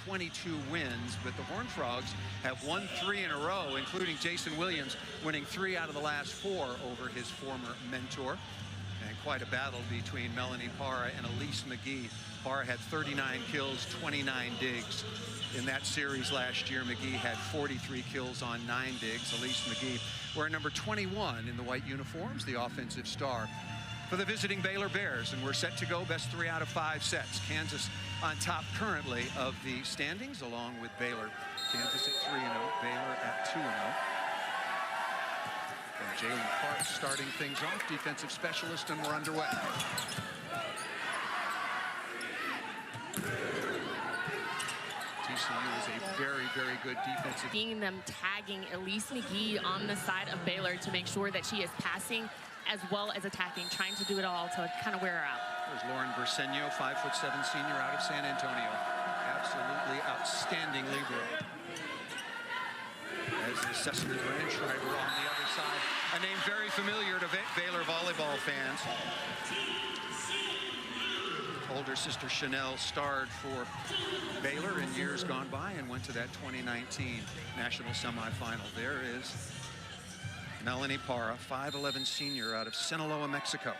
22 wins, but the Horned Frogs have won 3 in a row, including Jason Williams winning 3 out of the last 4 over his former mentor. And quite a battle between Melanie Parra and Elise McGee. Parra had 39 kills, 29 digs. In that series last year, McGee had 43 kills on 9 digs. Elise McGee wearing number 21 in the white uniforms, the offensive star for the visiting Baylor Bears. And we're set to go best 3 out of 5 sets. Kansas on top currently of the standings, along with Baylor. Kansas at 3-0, Baylor at 2-0. And Jalen Park starting things off, defensive specialist, and we're underway. TCU is a very, very good defensive. Seeing them tagging Elise McGee on the side of Baylor to make sure that she is passing as well as attacking, trying to do it all to kind of wear her out. There's Lauren Bersenio, 5'7" senior out of San Antonio. Absolutely outstanding libero. As is Cecily Brandschreiber on the other side. A name very familiar to Baylor volleyball fans. Older sister Chanel starred for Baylor in years gone by and went to that 2019 national semifinal. There is Melanie Parra, 5'11" senior out of Sinaloa, Mexico.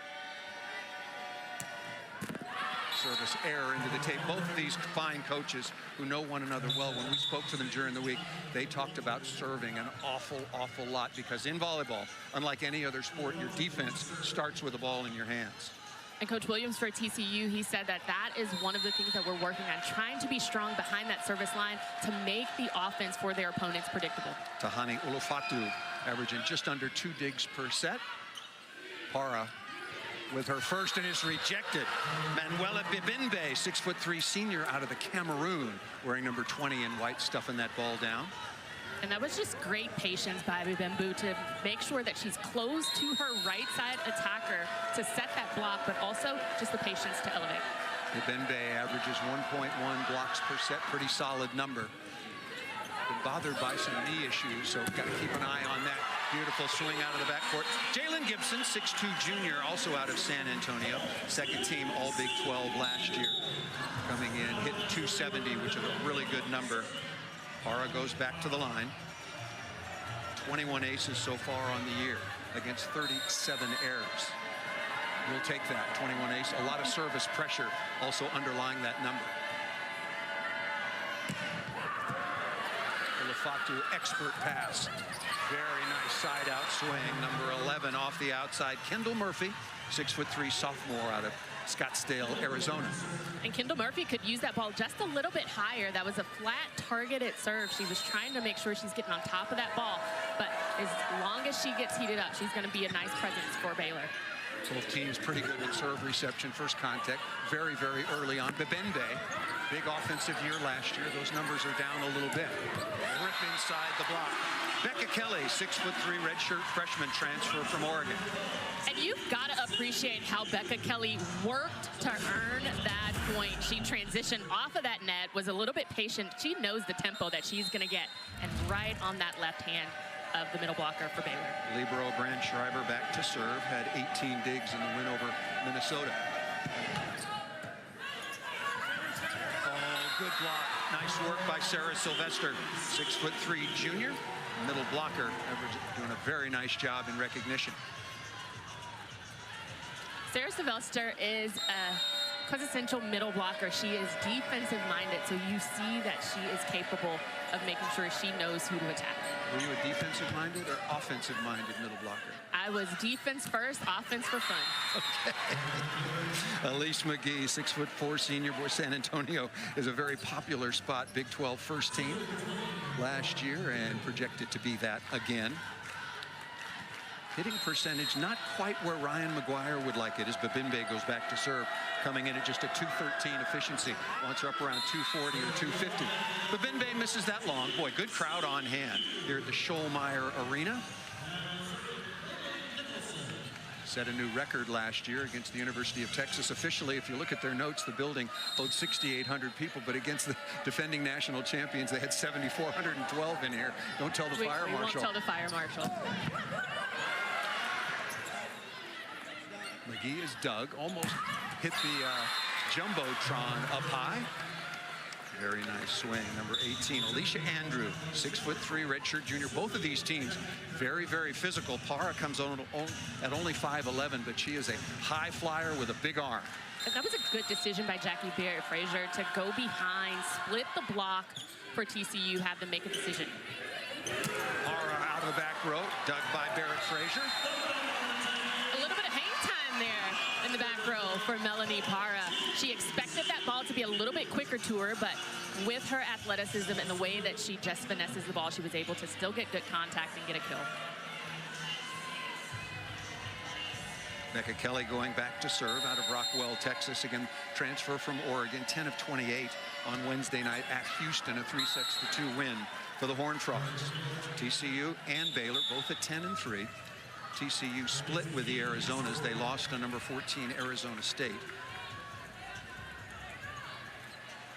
Service error into the tape. Both of these fine coaches who know one another well, when we spoke to them during the week, they talked about serving an awful lot, because in volleyball, unlike any other sport, your defense starts with the ball in your hands. And Coach Williams for TCU, he said that that is one of the things that we're working on, trying to be strong behind that service line to make the offense for their opponents predictable. Tahani Ulufatu averaging just under 2 digs per set. Parra with her first, and is rejected. Manuela Bibinbe, 6'3" senior out of the Cameroon, wearing number 20 in white, stuffing that ball down. And that was just great patience by Bibembu to make sure that she's close to her right side attacker to set that block, but also just the patience to elevate. Bibembe averages 1.1 blocks per set, pretty solid number. Been bothered by some knee issues, so got to keep an eye on that. Beautiful swing out of the backcourt. Jalen Gibson, 6'2" junior, also out of San Antonio. Second team All Big 12 last year. Coming in, hitting 270, which is a really good number. Parra goes back to the line. 21 aces so far on the year against 37 errors. We'll take that, 21 ace. A lot of service pressure also underlying that number. Ulufatu, expert pass. Very nice side out swing. Number 11 off the outside. Kendall Murphy, 6'3" sophomore out of Scottsdale, Arizona. And Kendall Murphy could use that ball just a little bit higher. That was a flat targeted serve. She was trying to make sure she's getting on top of that ball. But as long as she gets heated up, she's going to be a nice presence for Baylor. Both teams pretty good at serve reception, first contact, very, very early on. Bibembe, big offensive year last year. Those numbers are down a little bit. Rip inside the block. Becca Kelly, 6'3", redshirt freshman transfer from Oregon. And you've got to appreciate how Becca Kelly worked to earn that point. She transitioned off of that net, was a little bit patient. She knows the tempo that she's going to get, and right on that left hand of the middle blocker for Baylor. Libero Brandschreiber back to serve, had 18 digs in the win over Minnesota. Oh, good block. Nice work by Sarah Sylvester, 6'3" junior, middle blocker, doing a very nice job in recognition. Sarah Sylvester is a quintessential middle blocker. She is defensive minded, so you see that she is capable of making sure she knows who to attack. Were you a defensive-minded or offensive-minded middle blocker? I was defense first, offense for fun. Okay. Elise McGee, 6'4", senior, boy, San Antonio is a very popular spot. Big 12 first team last year and projected to be that again. Hitting percentage not quite where Ryan McGuire would like it as Bibembe goes back to serve, coming in at just a 213 efficiency. Wants her up around 240 or 250. Bibembe misses that long. Boy, good crowd on hand here at the Schollmeyer Arena. Set a new record last year against the University of Texas. Officially, if you look at their notes, the building holds 6,800 people, but against the defending national champions, they had 7,412 in here. Don't tell the fire marshal. We won't tell the fire marshal. McGee is dug, almost hit the Jumbotron up high. Very nice swing. Number 18, Alicia Andrew, 6'3", redshirt junior. Both of these teams very, very physical. Para comes on at only 5'11", but she is a high flyer with a big arm. And that was a good decision by Jackie Barrett-Frazier to go behind, split the block for TCU, have them make a decision. Para out of the back row, dug by Barrett-Frazier. A little bit of hang time there in the back row for Melanie Para. She expected that ball to be a little bit quicker to her, but with her athleticism and the way that she just finesses the ball, she was able to still get good contact and get a kill. Becca Kelly going back to serve out of Rockwell, Texas. Again, transfer from Oregon, 10 of 28 on Wednesday night at Houston, a 3-6-2 win for the Horned Frogs. TCU and Baylor both at 10 and 3. TCU split with the Arizonas. They lost to number 14 Arizona State.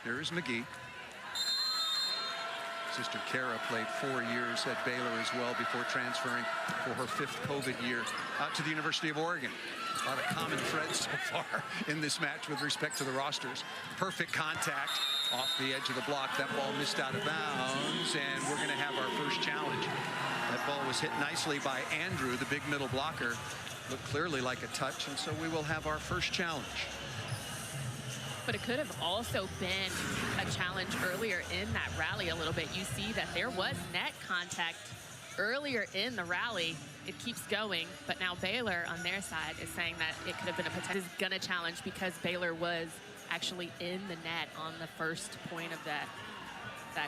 There is McGee. Sister Kara played 4 years at Baylor as well before transferring for her 5th COVID year out to the University of Oregon. A lot of common threads so far in this match with respect to the rosters. Perfect contact off the edge of the block. That ball missed out of bounds, and we're going to have our first challenge. That ball was hit nicely by Andrew, the big middle blocker. Looked clearly like a touch, and so we will have our first challenge. But it could have also been a challenge earlier in that rally a little bit. You see that there was net contact earlier in the rally. It keeps going, but now Baylor on their side is saying that it could have been a potential. Is gonna challenge because Baylor was actually in the net on the first point of that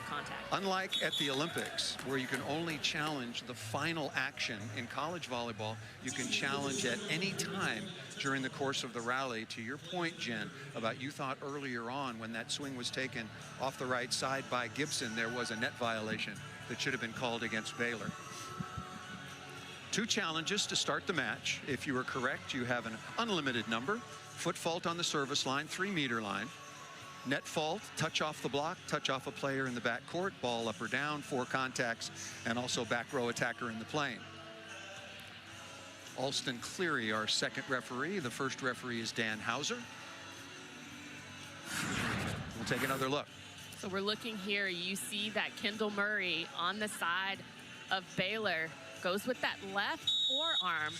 contact. Unlike at the Olympics, where you can only challenge the final action, in college volleyball, you can challenge at any time during the course of the rally. To your point, Jen, about you thought earlier on when that swing was taken off the right side by Gibson, there was a net violation that should have been called against Baylor. 2 challenges to start the match. If you are correct, you have an unlimited number. Foot fault on the service line, 3-meter line. Net fault, touch off the block, touch off a player in the back court, ball up or down, 4 contacts, and also back row attacker in the plane. Alston Cleary, our second referee. The first referee is Dan Hauser. We'll take another look. So we're looking here. You see that Kendall Murray on the side of Baylor goes with that left forearm.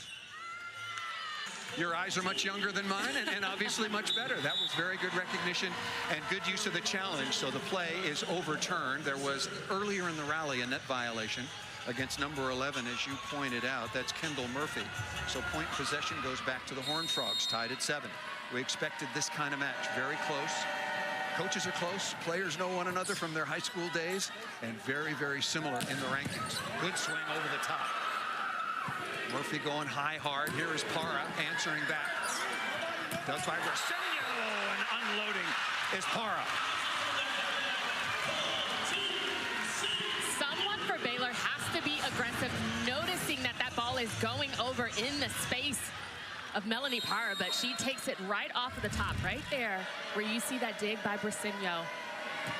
Your eyes are much younger than mine, and obviously much better. That was very good recognition and good use of the challenge. So the play is overturned. There was earlier in the rally a net violation against number 11, as you pointed out. That's Kendall Murphy. So point possession goes back to the Horned Frogs, tied at 7. We expected this kind of match. Very close. Coaches are close. Players know one another from their high school days, and very, very similar in the rankings. Good swing over the top. Murphy going high hard. Here is Para answering back. Does by Rosenio, and unloading is Para. Someone for Baylor has to be aggressive, noticing that that ball is going over in the space of Melanie Para, but she takes it right off of the top, right there, where you see that dig by Rosenio.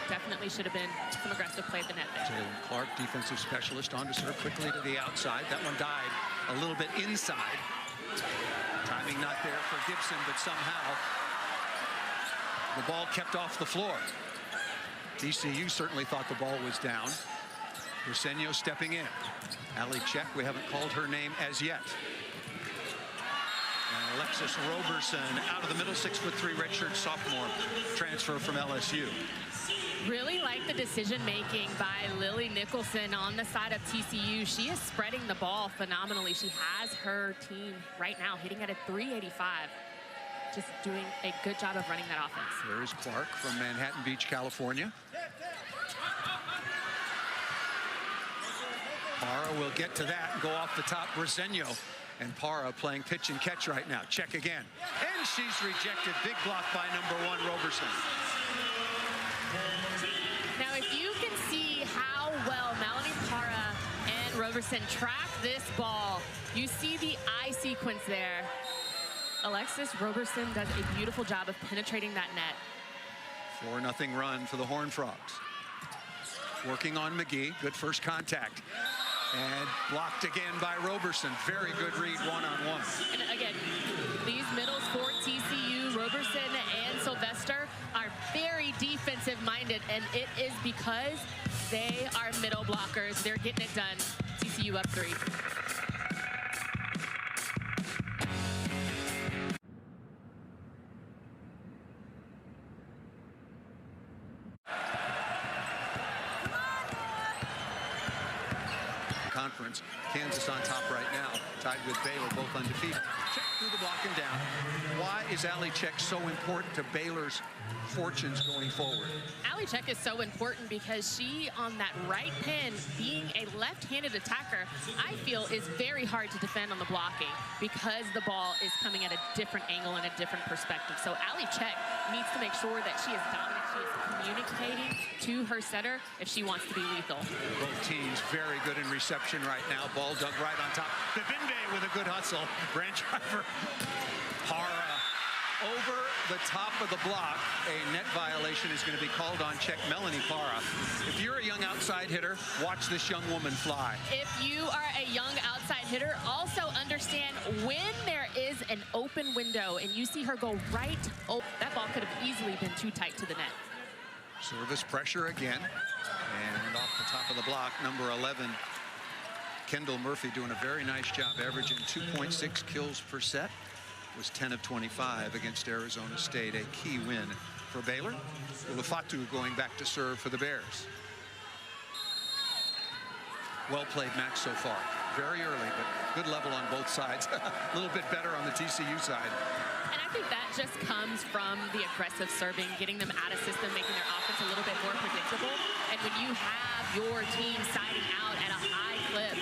Definitely should have been some aggressive play at the net there. Jalen Clark, defensive specialist, on to serve quickly to the outside. That one died a little bit inside. Timing not there for Gibson, but somehow the ball kept off the floor. TCU certainly thought the ball was down. Rosenio stepping in. Allie Check, we haven't called her name as yet. And Alexis Roberson out of the middle, 6'3", redshirt sophomore, transfer from LSU. Really like the decision-making by Lily Nicholson on the side of TCU. She is spreading the ball phenomenally. She has her team right now hitting at a 385. Just doing a good job of running that offense. There is Clark from Manhattan Beach, California. Para will get to that and go off the top. Rosenio and Para playing pitch and catch right now. Check again. And she's rejected. Big block by number 1, Roberson. Now, if you can see how well Melanie Para and Roberson track this ball, you see the eye sequence there. Alexis Roberson does a beautiful job of penetrating that net. 4-0 run for the Horned Frogs. Working on McGee. Good first contact. And blocked again by Roberson. Very good read one-on-one. And again, these middles for TCU, Roberson Roberson and Sylvester are very defensive-minded, and it is because they are middle blockers. They're getting it done. TCU up 3. Conference. Kansas on top right now, tied with Baylor, both undefeated. Check through the block and down. Why is Ali Check so important to Baylor's fortunes going forward? Ali Check is so important because she, on that right pin, being a left-handed attacker, I feel is very hard to defend on the blocking because the ball is coming at a different angle and a different perspective. So Ali Check needs to make sure that she is dominant, she is communicating to her setter if she wants to be lethal. Both teams very good in reception right now. Ball dug right on top. Bibinde with a good hustle. Branch driver. Para over the top of the block. A net violation is going to be called on Check. Melanie Para. If you're a young outside hitter, watch this young woman fly. If you are a young outside hitter, also understand when there is an open window and you see her go right, that ball could have easily been too tight to the net. Service pressure again. And off the top of the block, number 11, Kendall Murphy, doing a very nice job, averaging 2.6 kills per set. Was 10 of 25 against Arizona State, a key win for Baylor. Ulufatu going back to serve for the Bears. Well played match so far. Very early, but good level on both sides. A little bit better on the TCU side. And I think that just comes from the aggressive serving, getting them out of system, making their offense a little bit more predictable. And when you have your team siding out at a high clip,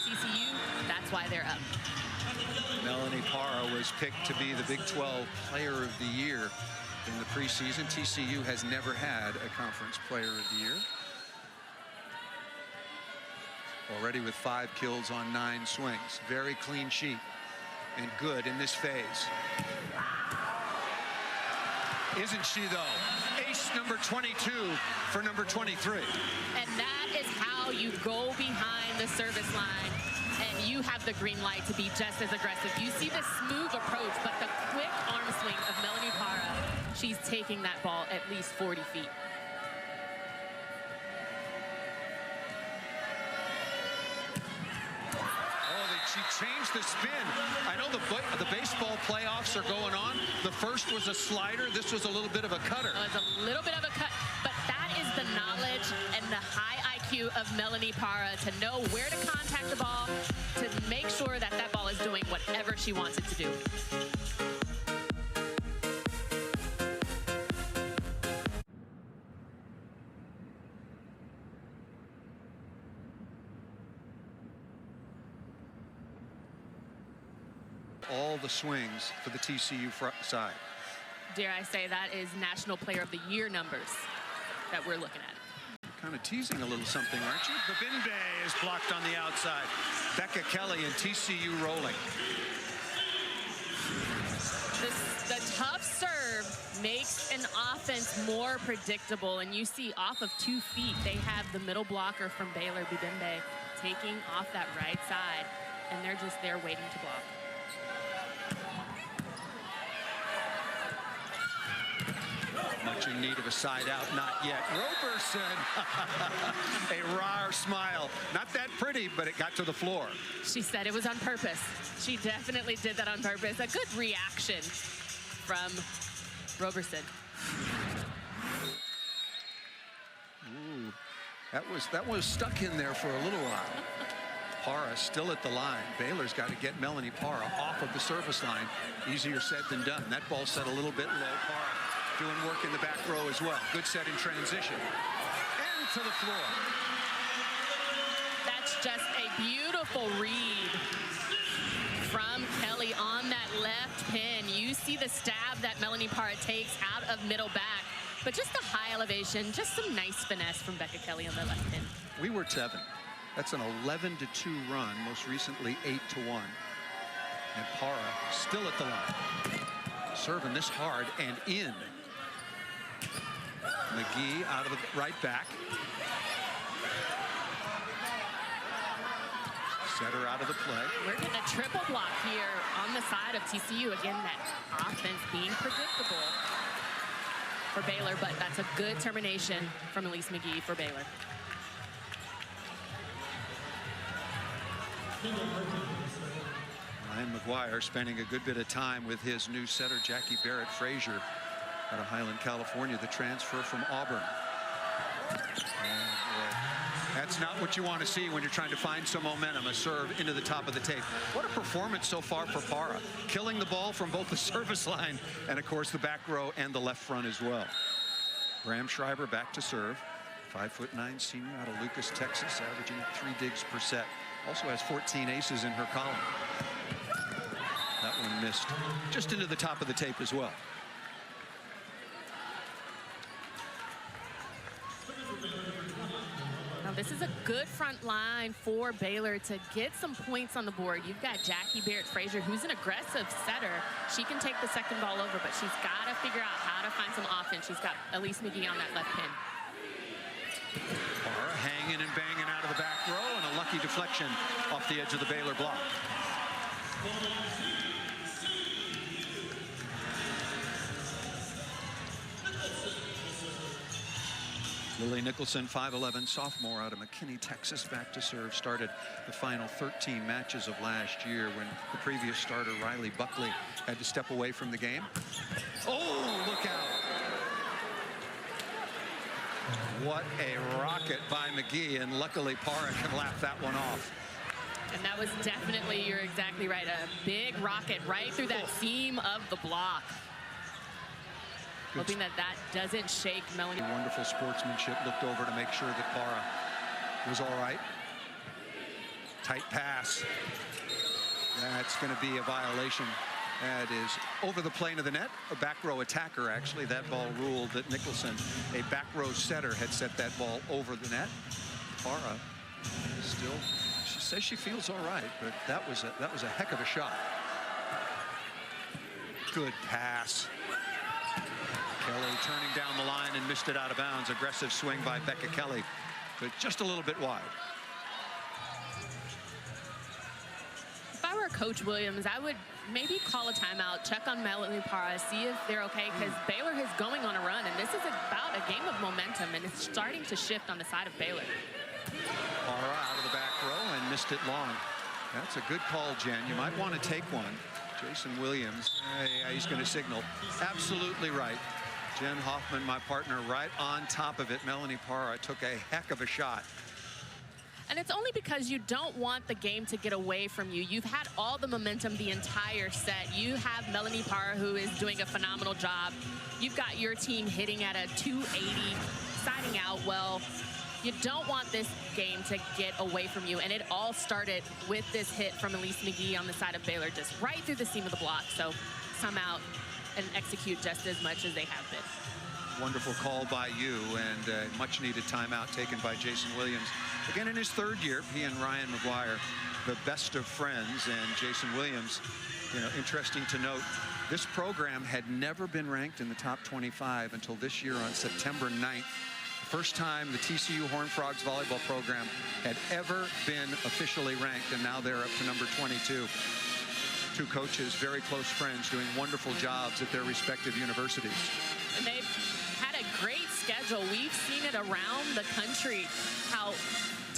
TCU, that's why they're up. Melanie Para was picked to be the Big 12 Player of the Year in the preseason. TCU has never had a Conference Player of the Year. Already with 5 kills on 9 swings. Very clean sheet and good in this phase. Isn't she, though? Ace number 22 for number 23. And that is how you go behind the service line. And you have the green light to be just as aggressive. You see the smooth approach, but the quick arm swing of Melanie Para, she's taking that ball at least 40 feet. She changed the spin. I know the baseball playoffs are going on. The first was a slider. This was a little bit of a cutter. It was a little bit of a cut, but that is the knowledge and the high IQ of Melanie Para to know where to contact the ball, to make sure that that ball is doing whatever she wants it to do. All the swings for the TCU front side. Dare I say that is National Player of the Year numbers that we're looking at. Kind of teasing a little something, aren't you? Bibinde is blocked on the outside. Becca Kelly and TCU rolling. The tough serve makes an offense more predictable, and you see off of 2 feet, they have the middle blocker from Baylor, Bibinde, taking off that right side, and they're just there waiting to block. Much in need of a side out, not yet. Roberson, a rare smile. Not that pretty, but it got to the floor. She said it was on purpose. She definitely did that on purpose. A good reaction from Roberson. Ooh, that was stuck in there for a little while. Para still at the line. Baylor's got to get Melanie Para off of the service line. Easier said than done. That ball set a little bit low. Para doing work in the back row as well. Good set in transition. And to the floor. That's just a beautiful read from Kelly on that left pin. You see the stab that Melanie Para takes out of middle back. But just a high elevation, just some nice finesse from Becca Kelly on the left pin. We were 7. That's an 11-2 run, most recently 8-1. And Para still at the line. Serving this hard and in. McGee out of the right back. Setter out of the play. We're getting a triple block here on the side of TCU. Again, that offense being predictable for Baylor, but that's a good termination from Elise McGee for Baylor. Ryan McGuire spending a good bit of time with his new setter, Jackie Barrett Frazier, out of Highland, California, the transfer from Auburn. And, that's not what you want to see when you're trying to find some momentum. A serve into the top of the tape. What a performance so far for Parra. Killing the ball from both the service line and, of course, the back row and the left front as well. Bram Schreiber back to serve. 5'9" senior out of Lucas, Texas, averaging 3 digs per set. Also has 14 aces in her column. That one missed just into the top of the tape as well. Now this is a good front line for Baylor to get some points on the board. You've got Jackie Barrett Frazier, who's an aggressive setter. She can take the second ball over, but she's got to figure out how to find some offense. She's got Elise McGee on that left pin. Parra hanging and banging out of the back row, and a lucky deflection off the edge of the Baylor block. Lily Nicholson, 5'11", sophomore out of McKinney, Texas, back to serve. Started the final 13 matches of last year when the previous starter, Riley Buckley, had to step away from the game. Oh, look out. What a rocket by McGee, and luckily Parra can laugh that one off. And that was definitely, you're exactly right, a big rocket right through that seam of the block. Hoping that that doesn't shake Melanie. Wonderful sportsmanship, looked over to make sure that Parra was all right. Tight pass. That's going to be a violation. That is over the plane of the net. A back row attacker, actually. That ball ruled that Nicholson, a back row setter, had set that ball over the net. Parra still, she says she feels all right, but that was a heck of a shot. Good pass. Kelly turning down the line and missed it out of bounds. Aggressive swing by Becca Kelly, but just a little bit wide. If I were Coach Williams, I would maybe call a timeout, check on Melanie Parra, see if they're okay, because Baylor is going on a run, and this is about a game of momentum, and it's starting to shift on the side of Baylor. Parra out of the back row and missed it long. That's a good call, Jen. You might want to take one. Jason Williams, he's going to signal. Absolutely right. Jen Hoffman, my partner, right on top of it. Melanie Parra took a heck of a shot. And it's only because you don't want the game to get away from you. You've had all the momentum the entire set. You have Melanie Parra, who is doing a phenomenal job. You've got your team hitting at a 280, siding out well. You don't want this game to get away from you. And it all started with this hit from Elise McGee on the side of Baylor, just right through the seam of the block. So come out and execute just as much as they have been. Wonderful call by you, and much needed timeout taken by Jason Williams. Again, in his third year, he and Ryan McGuire, the best of friends. And Jason Williams, you know, interesting to note, this program had never been ranked in the top 25 until this year on September 9th. First time the TCU Horned Frogs volleyball program had ever been officially ranked, and now they're up to number 22. Two coaches, very close friends, doing wonderful jobs at their respective universities. And they've had a great schedule. We've seen it around the country, how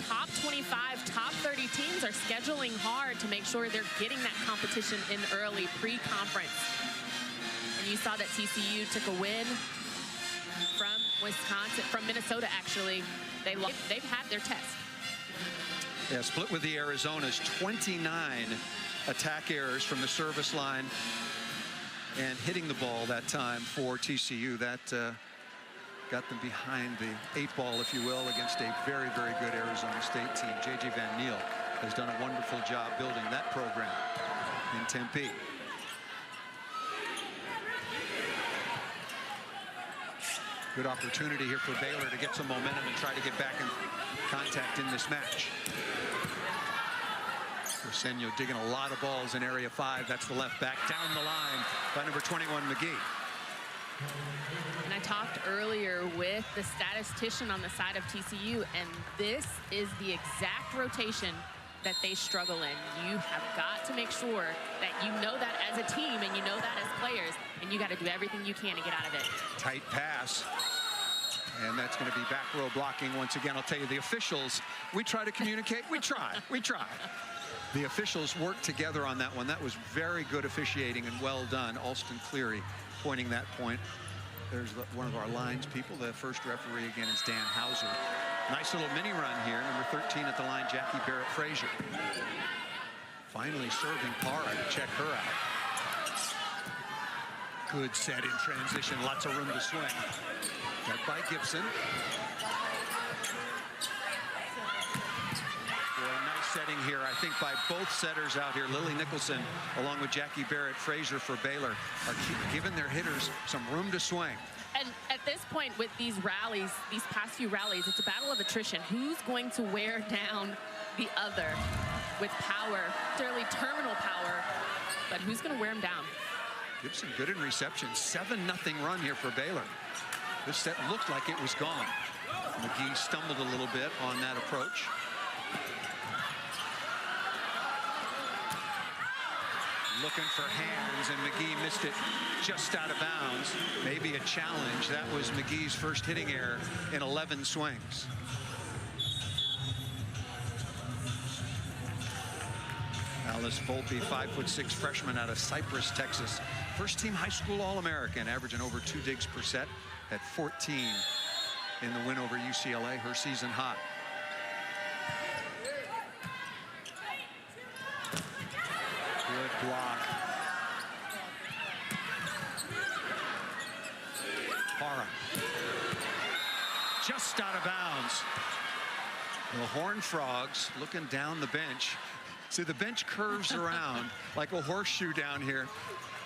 top 25, top 30 teams are scheduling hard to make sure they're getting that competition in early, pre-conference. And you saw that TCU took a win from Wisconsin, from Minnesota, actually. They've had their test. Yeah, split with the Arizonas, 29 attack errors from the service line, and hitting the ball that time for TCU. That got them behind the 8 ball, if you will, against a very, very good Arizona State team. J.J. Van Niel has done a wonderful job building that program in Tempe. Good opportunity here for Baylor to get some momentum and try to get back in contact in this match. Rosenio digging a lot of balls in area 5. That's the left back down the line by number 21, McGee. And I talked earlier with the statistician on the side of TCU, and this is the exact rotation that they struggle in. You have got to make sure that you know that as a team and you know that as players, and you got to do everything you can to get out of it. Tight pass. And that's going to be back row blocking once again. I'll tell you, the officials, we try to communicate. We try. The officials worked together on that one. That was very good officiating and well done. Alston Cleary pointing that point. There's one of our lines people. The first referee again is Dan Hauser. Nice little mini run here. Number 13 at the line, Jackie Barrett-Frazier. Finally serving Parra to check her out. Good set in transition. Lots of room to swing. Got by Gibson. Nice setting here, I think, by both setters out here. Lily Nicholson, along with Jackie Barrett-Frazier for Baylor, are giving their hitters some room to swing. And at this point, with these rallies, these past few rallies, it's a battle of attrition. Who's going to wear down the other with power, certainly terminal power, but who's going to wear them down? Gibson good in reception. 7-0 run here for Baylor. This set looked like it was gone. McGee stumbled a little bit on that approach. Looking for hands, and McGee missed it just out of bounds. Maybe a challenge. That was McGee's first hitting error in 11 swings. Alice Volpe, 5'6" freshman out of Cypress, Texas. First team high school All-American, averaging over 2 digs per set at 14 in the win over UCLA, her season high. Good block. Parra. Just out of bounds. The Horned Frogs looking down the bench. See, the bench curves around like a horseshoe down here.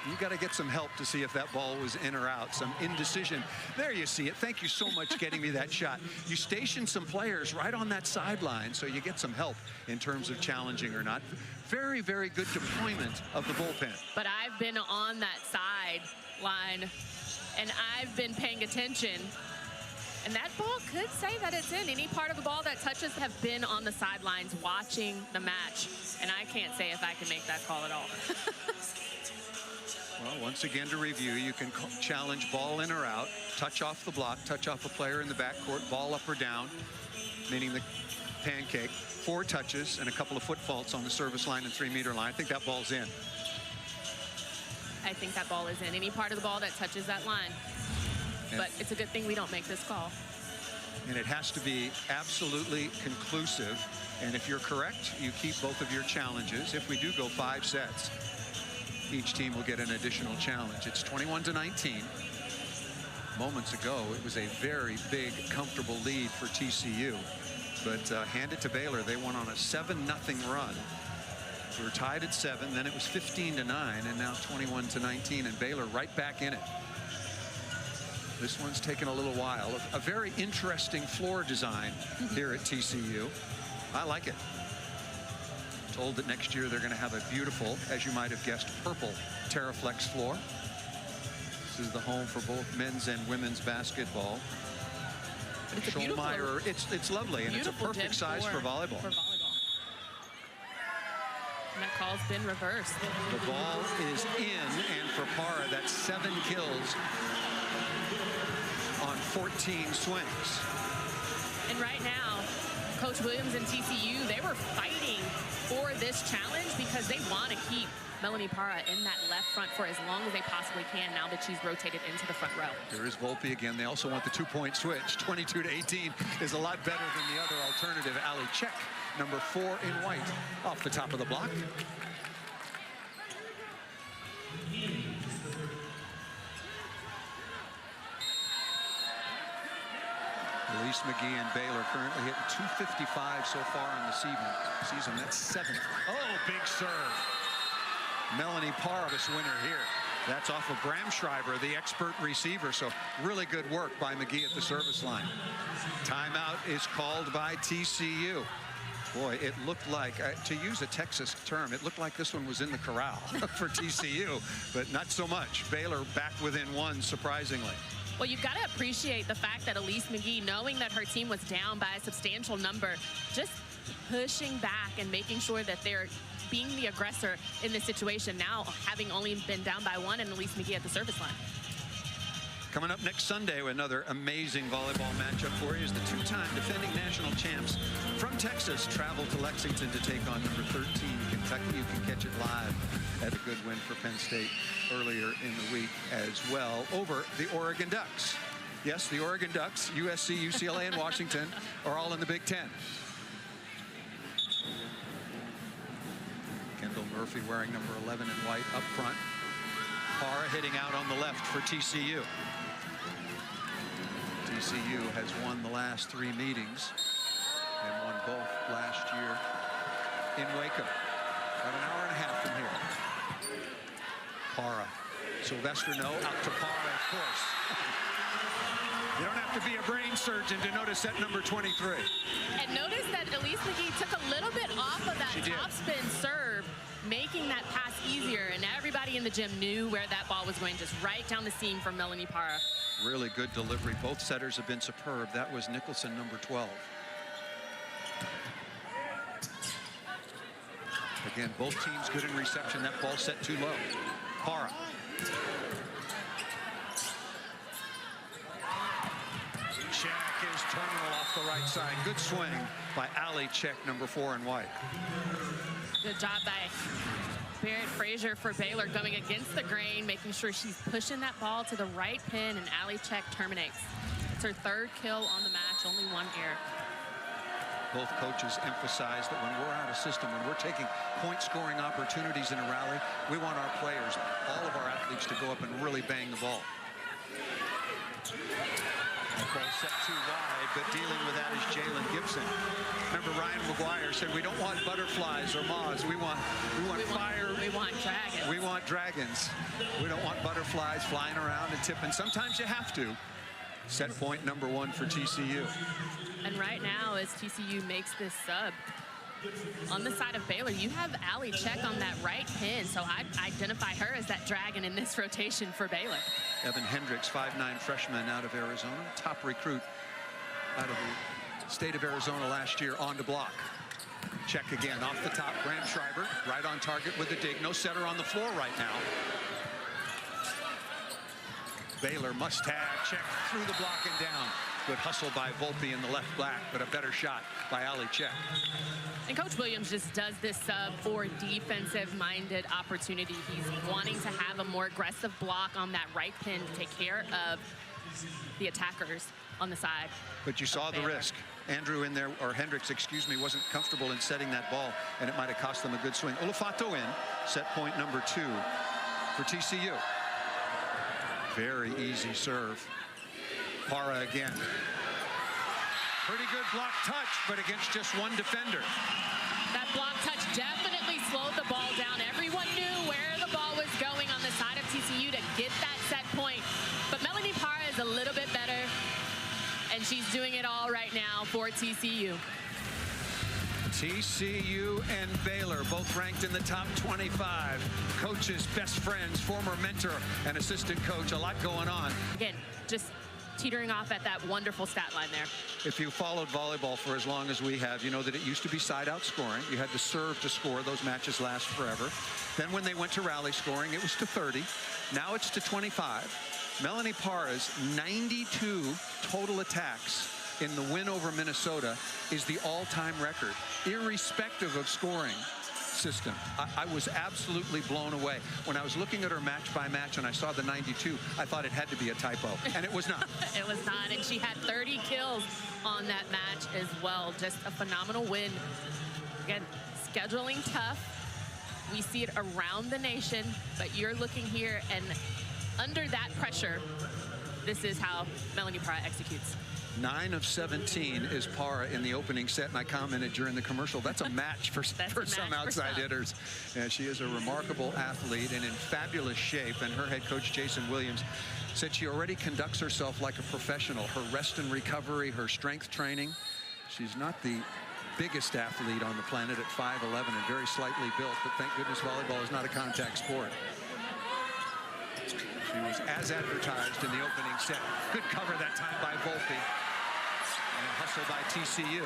You got to get some help to see if that ball was in or out. Some indecision. There you see it. Thank you so much getting me that shot. You station some players right on that sideline so you get some help in terms of challenging or not. Very, very good deployment of the bullpen. But I've been on that sideline, and I've been paying attention. And that ball could say that it's in. Any part of the ball that touches have been on the sidelines watching the match. And I can't say if I can make that call at all. Well, once again to review, you can challenge ball in or out, touch off the block, touch off a player in the backcourt, ball up or down, meaning the pancake, 4 touches and a couple of foot faults on the service line and 3-meter line. I think that ball's in. I think that ball is in. Any part of the ball that touches that line. But it's a good thing we don't make this call. And it has to be absolutely conclusive. And if you're correct, you keep both of your challenges. If we do go 5 sets, each team will get an additional challenge. It's 21-19. Moments ago, it was a very big, comfortable lead for TCU. But hand it to Baylor. They went on a 7-0 run. We were tied at 7. Then it was 15-9, and now 21-19, and Baylor right back in it. This one's taken a little while. A very interesting floor design here at TCU. I like it. Told that next year they're going to have a beautiful, as you might have guessed, purple Terraflex floor. This is the home for both men's and women's basketball. It's a beautiful, it's lovely, and it's a perfect size for volleyball. And that call's been reversed. The ball is in, and for Parra, that's 7 kills on 14 swings. And right now, Coach Williams and TCU, they were fighting for this challenge because they want to keep Melanie Parra in that left front for as long as they possibly can now that she's rotated into the front row. There is Volpe again. They also want the 2-point switch. 22-18 is a lot better than the other alternative. Ali Check, number 4 in white, off the top of the block. Elise McGee and Baylor currently hitting 255 so far in the season. That's 7th. Oh, big serve. Melanie Parvis winner here. That's off of Graham Schreiber, the expert receiver. So really good work by McGee at the service line. Timeout is called by TCU. Boy, it looked like, to use a Texas term, it looked like this one was in the corral for TCU, but not so much. Baylor back within 1, surprisingly. Well, you've got to appreciate the fact that Elise McGee, knowing that her team was down by a substantial number, just pushing back and making sure that they're being the aggressor in this situation. Now, having only been down by 1, and Elise McGee at the service line. Coming up next Sunday, another amazing volleyball matchup for you is the two-time defending national champs from Texas travel to Lexington to take on number 13 Kentucky. You can catch it live at a good win for Penn State earlier in the week as well over the Oregon Ducks. Yes, the Oregon Ducks, USC, UCLA, and Washington are all in the Big Ten. Kendall Murphy wearing number 11 in white up front. Parra hitting out on the left for TCU. TCU has won the last 3 meetings and won both last year in Waco. About an hour and a half from here. Parra. Sylvester no, out to Parra, of course. You don't have to be a brain surgeon to notice that number 23. And notice that Elise McGee took a little bit off of that top spin serve, making that pass easier, and everybody in the gym knew where that ball was going, just right down the seam for Melanie Parra. Really good delivery. Both setters have been superb. That was Nicholson, number 12. Again, both teams good in reception. That ball set too low. Parra. Check is terminal off the right side. Good swing by Ali Check, number 4 in white. Good job by Barrett Frazier for Baylor, going against the grain, making sure she's pushing that ball to the right pin, and Ali Check terminates. It's her 3rd kill on the match, only 1 error. Both coaches emphasize that when we're out of system, when we're taking point-scoring opportunities in a rally, we want our players, all of our athletes, to go up and really bang the ball. Ball set too wide, but dealing with that is Jalen Gibson. Remember, Ryan McGuire said we don't want butterflies or moths. We want fire. We want dragons. We want dragons. We don't want butterflies flying around and tipping. Sometimes you have to. Set point number 1 for TCU. And right now, as TCU makes this sub, on the side of Baylor, you have Ali Check on that right pin, so I'd identify her as that dragon in this rotation for Baylor. Evan Hendricks, 5'9" freshman out of Arizona, top recruit out of the state of Arizona last year, on to block. Check again off the top. Graham Schreiber right on target with the dig. No setter on the floor right now. Baylor must have Check through the block and down. Good hustle by Volpe in the left back, but a better shot by Ali Check. And Coach Williams just does this sub for defensive-minded opportunity. He's wanting to have a more aggressive block on that right pin to take care of the attackers on the side. But you saw the risk. Andrew in there, or Hendricks, excuse me, wasn't comfortable in setting that ball, and it might have cost them a good swing. Olufato in, set point number 2 for TCU. Very easy serve. Parra again. Pretty good block touch, but against just 1 defender. That block touch definitely slowed the ball down. Everyone knew where the ball was going on the side of TCU to get that set point. But Melanie Parra is a little bit better, and she's doing it all right now for TCU. TCU and Baylor, both ranked in the top 25. Coaches, best friends, former mentor and assistant coach. A lot going on. Again, just teetering off at that wonderful stat line there. If you followed volleyball for as long as we have, you know that it used to be side-out scoring. You had to serve to score. Those matches last forever. Then when they went to rally scoring, it was to 30. Now it's to 25. Melanie Parra's 92 total attacks in the win over Minnesota is the all-time record, irrespective of scoring system. I was absolutely blown away. When I was looking at her match by match and I saw the 92, I thought it had to be a typo, and it was not. It was not, and she had 30 kills on that match as well. Just a phenomenal win. Again, scheduling tough. We see it around the nation, but you're looking here, and under that pressure, this is how Melanie Parra executes. 9 of 17 is Parra in the opening set, and I commented during the commercial, that's a match for some outside hitters. Yeah, she is a remarkable athlete and in fabulous shape, and her head coach, Jason Williams, said she already conducts herself like a professional. Her rest and recovery, her strength training. She's not the biggest athlete on the planet at 5'11" and very slightly built, but thank goodness volleyball is not a contact sport. She was as advertised in the opening set. Good cover that time by Volpe. And a hustle by TCU.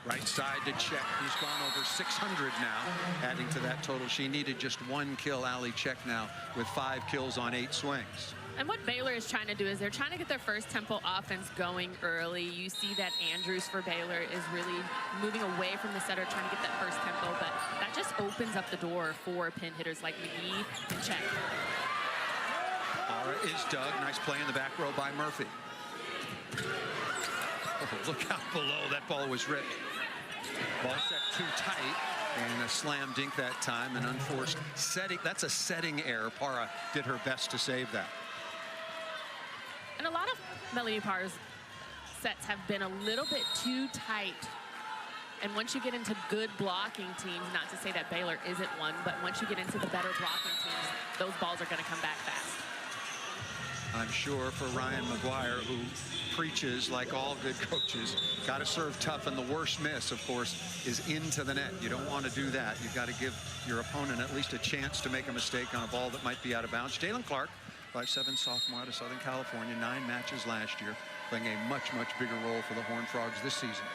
Right side to Check, who's gone over 600 now, adding to that total. She needed just 1 kill, Ali Check now, with 5 kills on 8 swings. And what Baylor is trying to do is they're trying to get their first tempo offense going early. You see that Andrews for Baylor is really moving away from the setter, trying to get that first tempo, but that just opens up the door for pin hitters like McGee and Check. Para is dug. Nice play in the back row by Murphy. Oh, look out below. That ball was ripped. Ball set too tight, and a slam dink that time, an unforced setting. That's a setting error. Para did her best to save that. And a lot of Melanie Parr's sets have been a little bit too tight. And once you get into good blocking teams, not to say that Baylor isn't one, but once you get into the better blocking teams, those balls are going to come back fast. I'm sure for Ryan McGuire, who preaches, like all good coaches, got to serve tough, and the worst miss, of course, is into the net. You don't want to do that. You've got to give your opponent at least a chance to make a mistake on a ball that might be out of bounds. Jalen Clark, 5'7" sophomore out of Southern California, 9 matches last year, playing a much, much bigger role for the Horned Frogs this season.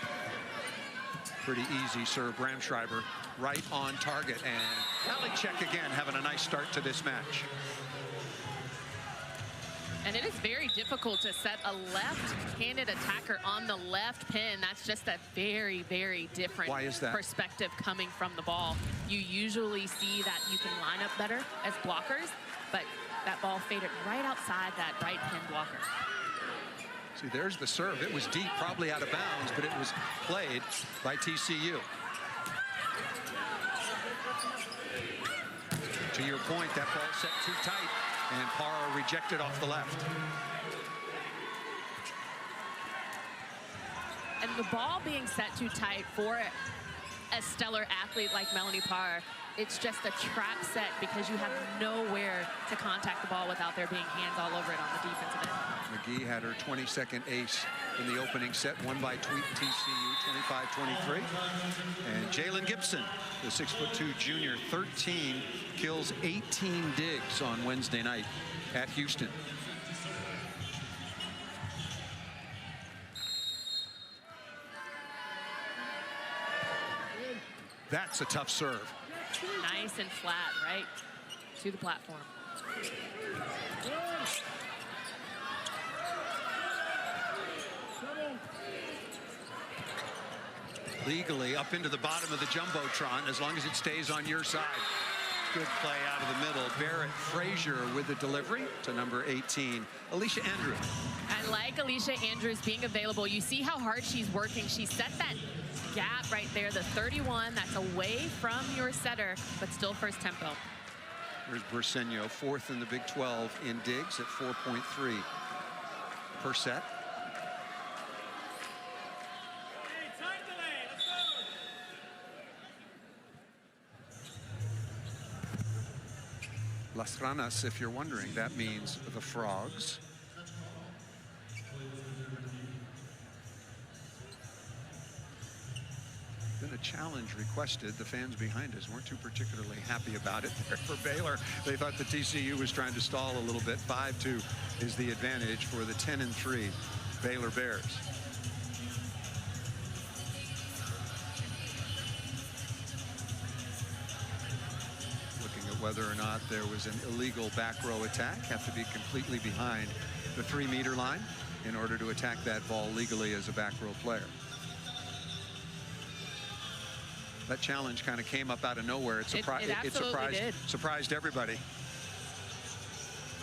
Pretty easy serve. Bramschreiber right on target, and Ali Check again having a nice start to this match. And it is very difficult to set a left-handed attacker on the left pin. That's just a very, very different perspective coming from the ball. You usually see that you can line up better as blockers, but that ball faded right outside that right pin blocker. See, there's the serve. It was deep, probably out of bounds, but it was played by TCU. To your point, that ball set too tight, and Para rejected off the left. And the ball being set too tight for a stellar athlete like Melanie Parr, it's just a trap set because you have nowhere to contact the ball without there being hands all over it on the defensive end. McGee had her 22nd ace in the opening set, won by TCU 25-23. And Jalen Gibson, the 6'2" junior, 13 kills, 18 digs on Wednesday night at Houston. That's a tough serve. Nice and flat, right to the platform. Legally up into the bottom of the Jumbotron, as long as it stays on your side. Good play out of the middle. Barrett Frazier with the delivery to number 18, Alicia Andrews. I like Alicia Andrews being available. You see how hard she's working. She set that gap right there, the 31, that's away from your setter, but still first tempo. There's Briseño, 4th in the Big 12 in digs at 4.3 per set. Las Ranas, if you're wondering, that means the Frogs. Been a challenge requested. The fans behind us weren't too particularly happy about it there for Baylor. They thought the TCU was trying to stall a little bit. 5-2 is the advantage for the 10-3 Baylor Bears. Looking at whether or not there was an illegal back row attack. Have to be completely behind the 3-meter line in order to attack that ball legally as a back row player. That challenge kind of came up out of nowhere. It surprised everybody.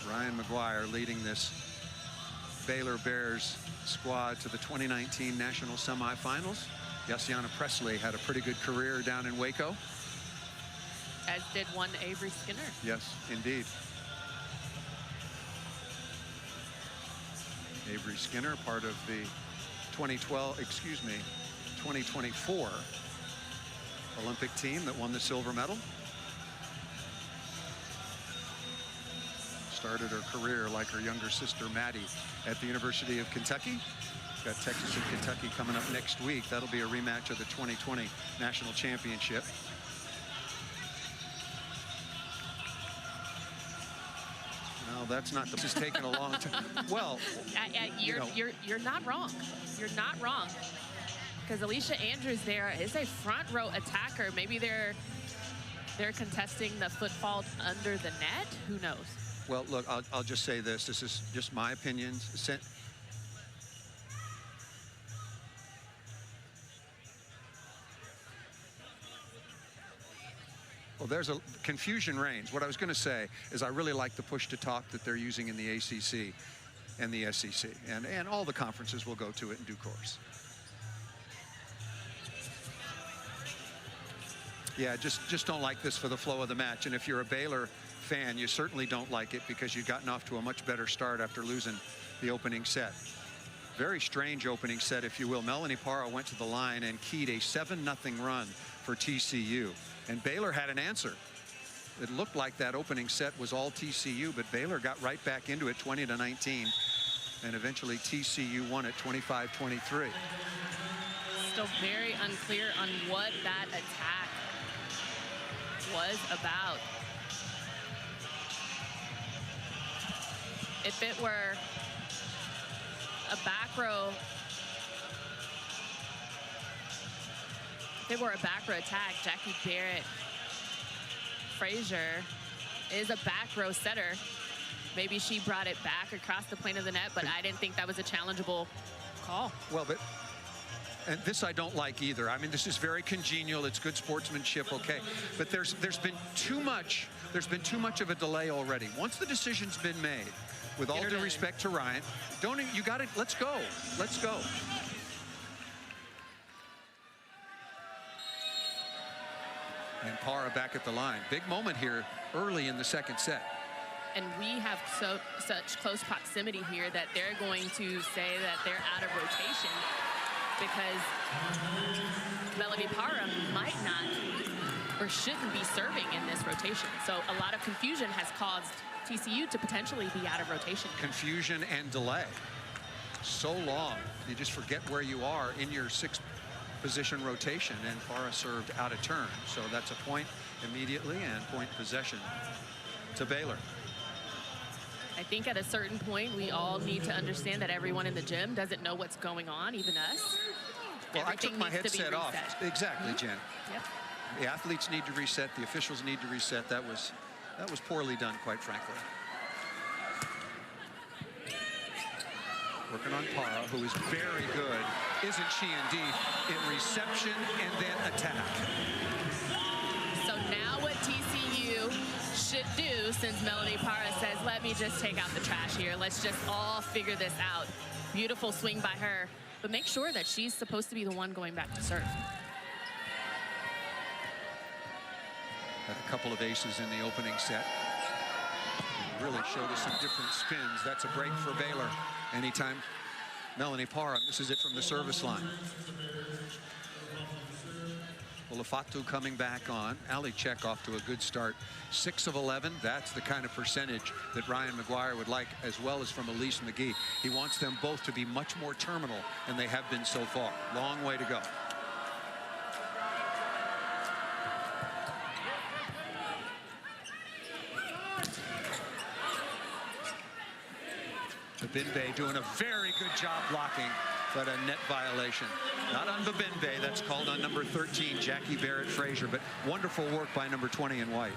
Ryan McGuire leading this Baylor Bears squad to the 2019 national semifinals. Yassiana Presley had a pretty good career down in Waco. As did one Avery Skinner. Yes, indeed. Avery Skinner, part of the 2024 Olympic team that won the silver medal. Started her career like her younger sister Maddie at the University of Kentucky. Got Texas and Kentucky coming up next week. That'll be a rematch of the 2020 national championship. No, that's not. This is taking a long time. Well, you're not wrong. You're not wrong. because Alicia Andrews there is a front row attacker. Maybe they're contesting the foot fault under the net. Who knows? Well, look, I'll just say this. This is just my opinion. Well, there's a confusion reigns. What I was going to say is I really like the push to talk that they're using in the ACC and the SEC, and all the conferences will go to it in due course. Yeah, just don't like this for the flow of the match. And if you're a Baylor fan, you certainly don't like it because you've gotten off to a much better start after losing the opening set. Very strange opening set, if you will. Melanie Parra went to the line and keyed a 7-0 run for TCU. And Baylor had an answer. It looked like that opening set was all TCU, but Baylor got right back into it 20-19. And eventually TCU won it 25-23. Still very unclear on what that attack was about. If it were a back row, attack, Jackie Barrett Frazier is a back row setter. Maybe she brought it back across the plane of the net, but I didn't think that was a challengeable call. Well, but and this I don't like either. I mean, this is very congenial. It's good sportsmanship, okay. But there's been too much of a delay already. Once the decision's been made, with all due respect to Ryan, you got it. Let's go. Let's go. And Parra back at the line. Big moment here early in the second set. And we have such close proximity here that they're going to say that they're out of rotation because Melanie Parra might not or shouldn't be serving in this rotation. So a lot of confusion has caused TCU to potentially be out of rotation. Confusion and delay. So long. You just forget where you are in your sixth position rotation, and Parra served out of turn. So that's a point immediately and point possession to Baylor. I think at a certain point, we all need to understand that everyone in the gym doesn't know what's going on, even us. Well, I took my headset off. Exactly, Jen. Yep. The athletes need to reset. The officials need to reset. That was poorly done, quite frankly. Working on Parra, who is very good, isn't she indeed, in reception and then attack. So now what TCU should do, since Melanie Parra says, let me just take out the trash here. Let's just all figure this out. Beautiful swing by her, but make sure that she's supposed to be the one going back to serve. Had a couple of aces in the opening set. Really showed us some different spins. That's a break for Baylor. Anytime Melanie Parra misses it from the service line. Olafatu coming back on. Ali Check off to a good start. 6 of 11. That's the kind of percentage that Ryan McGuire would like, as well as from Elise McGee. He wants them both to be much more terminal than they have been so far. Long way to go. Babinbe doing a very good job blocking, but a net violation. Not on Babinbe, that's called on number 13, Jackie Barrett Frazier, but wonderful work by number 20 in white.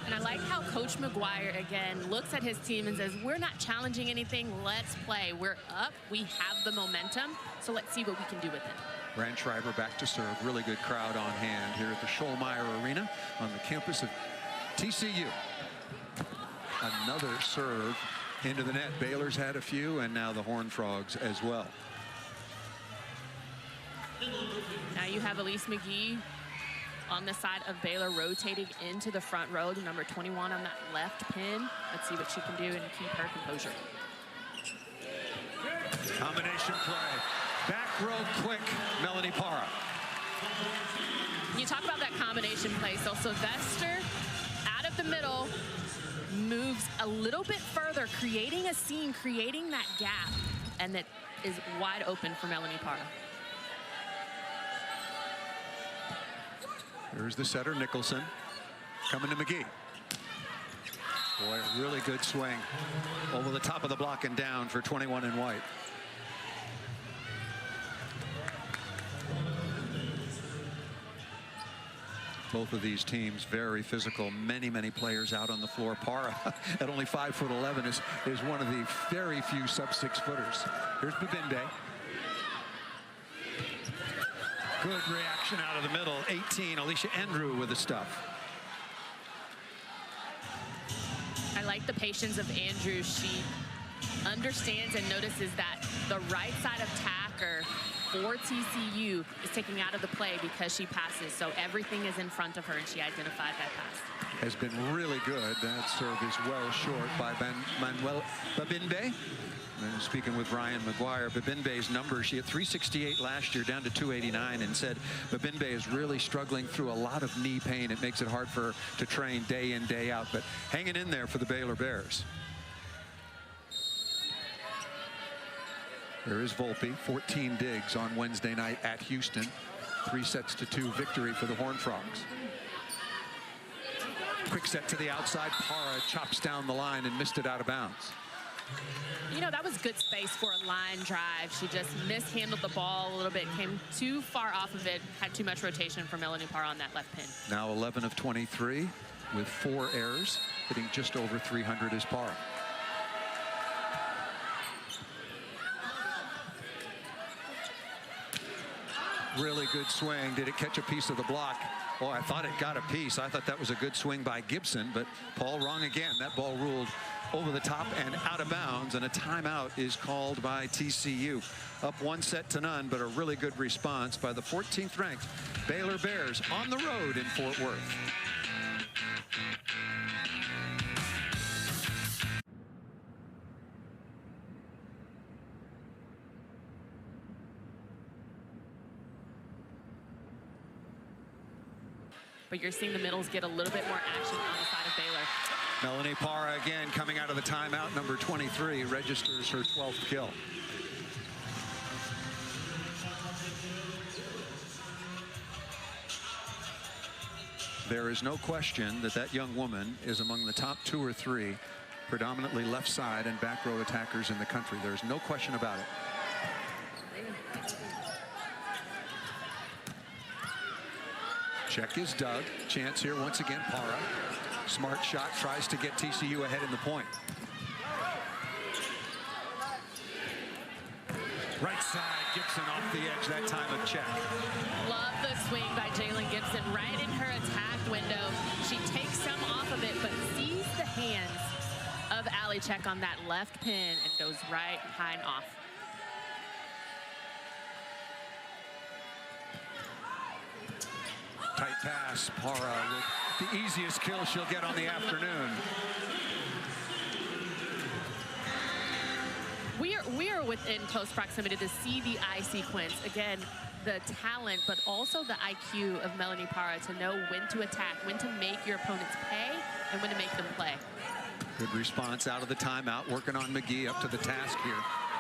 And I like how Coach McGuire, again, looks at his team and says, we're not challenging anything, let's play. We're up, we have the momentum, so let's see what we can do with it. Brand Schreiber back to serve. Really good crowd on hand here at the Schollmeyer Arena on the campus of TCU. Another serve into the net. Baylor's had a few, and now the Horned Frogs as well. Now you have Elise McGee on the side of Baylor rotating into the front row, the number 21 on that left pin. Let's see what she can do and keep her composure. Combination play. Back row quick, Melanie Parra. You talk about that combination play. So Sylvester out of the middle, moves a little bit further, creating a seam, creating that gap, and that is wide open for Melanie Parra. There's the setter, Nicholson, coming to McGee. Boy, a really good swing over the top of the block and down for 21 in white. Both of these teams very physical. Many players out on the floor. Para at only 5'11" is one of the very few sub-6 footers. Here's Babinde. Good reaction out of the middle. 18, Alicia Andrew with the stuff. I like the patience of Andrew. She understands and notices that the right side attacker for TCU is taking out of the play because she passes. So everything is in front of her, and she identified that pass. Has been really good. That serve is well short by Manuel Babinde. And speaking with Ryan McGuire, Babinde's number, she had 368 last year, down to 289, and said Babinde is really struggling through a lot of knee pain. It makes it hard for her to train day in, day out, but hanging in there for the Baylor Bears. There is Volpe, 14 digs on Wednesday night at Houston. 3-2 victory for the Horned Frogs. Quick set to the outside. Para chops down the line and missed it out of bounds. You know, that was good space for a line drive. She just mishandled the ball a little bit, came too far off of it, had too much rotation for Melanie Parr on that left pin. Now 11 of 23 with 4 errors, hitting just over 300 is Parr. Really good swing. Did it catch a piece of the block? Oh, I thought it got a piece. I thought that was a good swing by Gibson, but Paul wrong again. That ball ruled over the top and out of bounds, and a timeout is called by TCU. Up 1-0, but a really good response by the 14th ranked Baylor Bears on the road in Fort Worth. But you're seeing the middles get a little bit more action on the side of Baylor. Melanie Parra again coming out of the timeout. Number 23 registers her 12th kill. There is no question that that young woman is among the top 2 or 3 predominantly left side and back row attackers in the country. There's no question about it. Check is dug. Chance here once again. Parra. Smart shot, tries to get TCU ahead in the point. Right side, Gibson off the edge that time of check. Love the swing by Jalen Gibson right in her attack window. She takes some off of it, but sees the hands of Allie Check on that left pin and goes right high and off. Tight pass, Parra with the easiest kill she'll get on the afternoon. We are within close proximity to see the eye sequence. Again, the talent, but also the IQ of Melanie Parra to know when to attack, when to make your opponents pay, and when to make them play. Good response out of the timeout, working on McGee up to the task here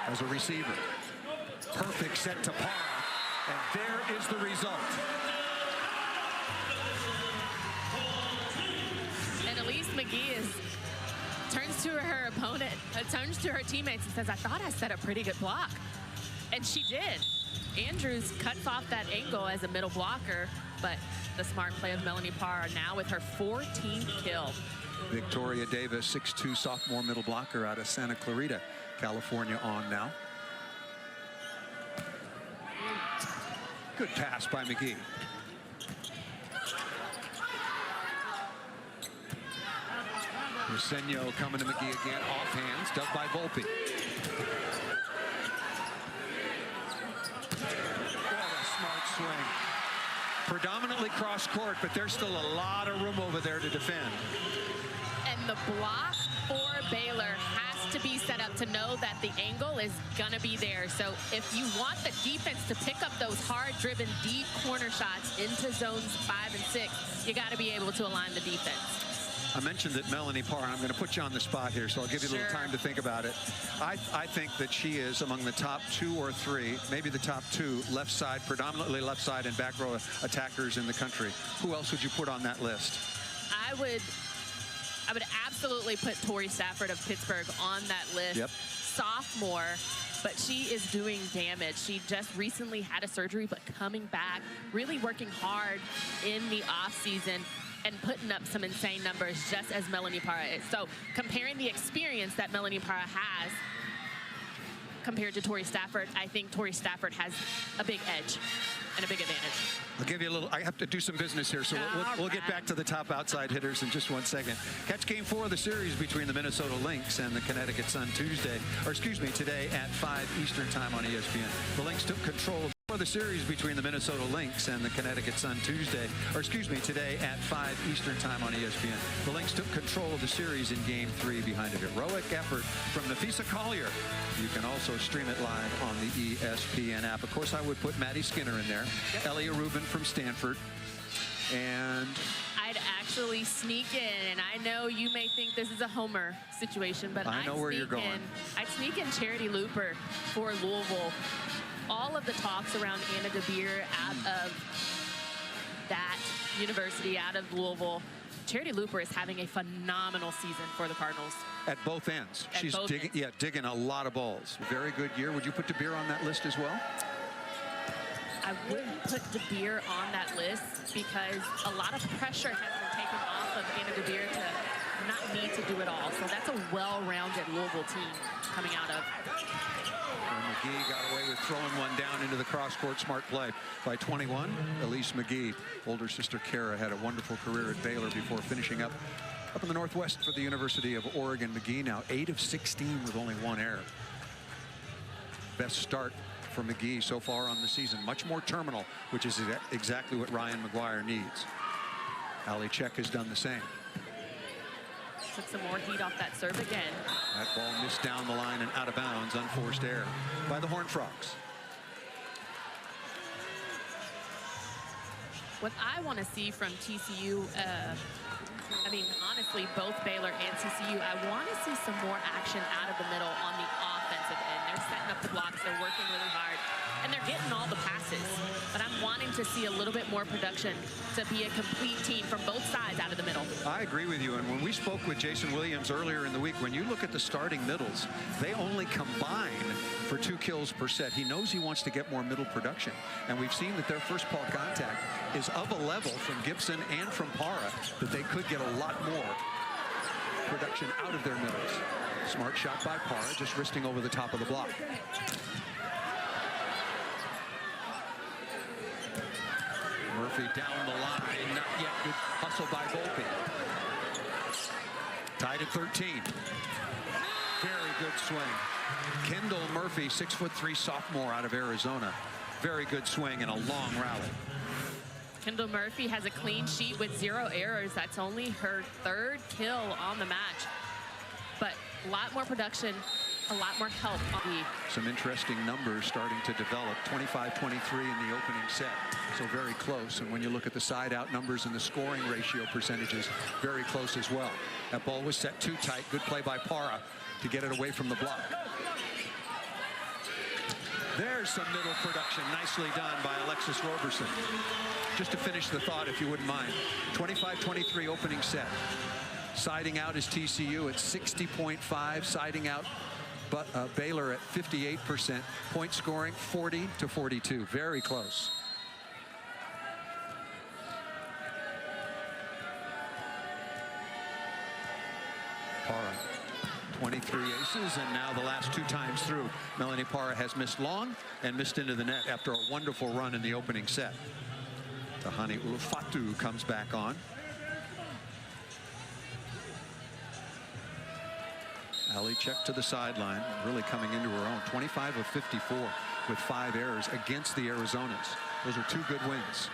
as a receiver. Perfect set to Parra, and there is the result. And Elise McGee turns to her opponent, turns to her teammates and says, I thought I set a pretty good block. And she did. Andrews cuts off that angle as a middle blocker, but the smart play of Melanie Parr now with her 14th kill. Victoria Davis, 6'2" sophomore middle blocker out of Santa Clarita, California on now. Good pass by McGee. Senyo coming to McGee again, off hands, dug by Volpe. What a smart swing. Predominantly cross court, but there's still a lot of room over there to defend. And the block for Baylor has to be set up to know that the angle is gonna be there. So if you want the defense to pick up those hard-driven deep corner shots into zones 5 and 6, you gotta be able to align the defense. I mentioned that Melanie Parr, and I'm going to put you on the spot here, so I'll give you a little time to think about it. I think that she is among the top 2 or 3, maybe the top 2 left side, predominantly left side and back row attackers in the country. Who else would you put on that list? I would absolutely put Tori Stafford of Pittsburgh on that list. Yep. Sophomore, but she is doing damage. She just recently had a surgery, but coming back, really working hard in the off season and putting up some insane numbers, just as Melanie Parra is. So comparing the experience that Melanie Parra has compared to Tori Stafford, I think Tori Stafford has a big edge and a big advantage. I'll give you a little, I have to do some business here, so we'll get back to the top outside hitters in just 1 second. Catch game 4 of the series between the Minnesota Lynx and the Connecticut Sun today at 5 Eastern time on ESPN. The Lynx took control of the series between the Minnesota Lynx and the Connecticut Sun today at 5 Eastern time on ESPN. The Lynx took control of the series in game 3 behind a heroic effort from Nafisa Collier. You can also stream it live on the ESPN app. Of course, I would put Maddie Skinner in there, Elia Rubin from Stanford, and I'd actually sneak in, and I know you may think this is a homer situation, but I know where you're going. I'd sneak in Charity Looper for Louisville. All of the talks around Anna DeBeer out of that university, out of Louisville, Charity Looper is having a phenomenal season for the Cardinals. At both ends. She's digging a lot of balls. Very good year. Would you put DeBeer on that list as well? I wouldn't put DeBeer on that list because a lot of pressure has been taken off of Anna DeBeer to not need to do it all. So that's a well-rounded Louisville team coming out of. And McGee got away with throwing one down into the cross-court. Smart play by 21. Elise McGee, older sister Kara, had a wonderful career at Baylor before finishing up in the Northwest for the University of Oregon. McGee now 8 of 16 with only 1 error. Best start for McGee so far on the season. Much more terminal, which is exactly what Ryan McGuire needs. Ali Czech has done the same. Took some more heat off that serve again. That ball missed down the line and out of bounds, unforced error by the Horned Frogs. What I want to see from TCU, I mean, honestly, both Baylor and TCU, I want to see some more action out of the middle on the offensive end. They're setting up the blocks, they're working really hard, and they're getting all the passes. But I'm wanting to see a little bit more production to be a complete team from both sides out of the middle. I agree with you. And when we spoke with Jason Williams earlier in the week, when you look at the starting middles, they only combine for 2 kills per set. He knows he wants to get more middle production. And we've seen that their first ball contact is of a level from Gibson and from Parra that they could get a lot more production out of their middles. Smart shot by Parra, just wristing over the top of the block. Murphy down the line, not yet. Good hustle by Volpe. Tied at 13. Very good swing. Kendall Murphy, 6'3" sophomore out of Arizona. Very good swing and a long rally. Kendall Murphy has a clean sheet with 0 errors. That's only her 3rd kill on the match. But a lot more production, a lot more help on the... Some interesting numbers starting to develop. 25-23 in the opening set. So very close. And when you look at the side out numbers and the scoring ratio percentages, very close as well. That ball was set too tight. Good play by Parra to get it away from the block. There's some middle production. Nicely done by Alexis Roberson. Just to finish the thought, if you wouldn't mind. 25-23 opening set. Siding out is TCU at 60.5. Siding out Baylor at 58%. Point scoring 40-42. Very close. Parra, 23 aces, and now the last 2 times through, Melanie Parra has missed long and missed into the net after a wonderful run in the opening set. Tahani Ulufatu comes back on. Ali checked to the sideline, really coming into her own. 25 of 54 with 5 errors against the Arizonas. Those are 2 good wins,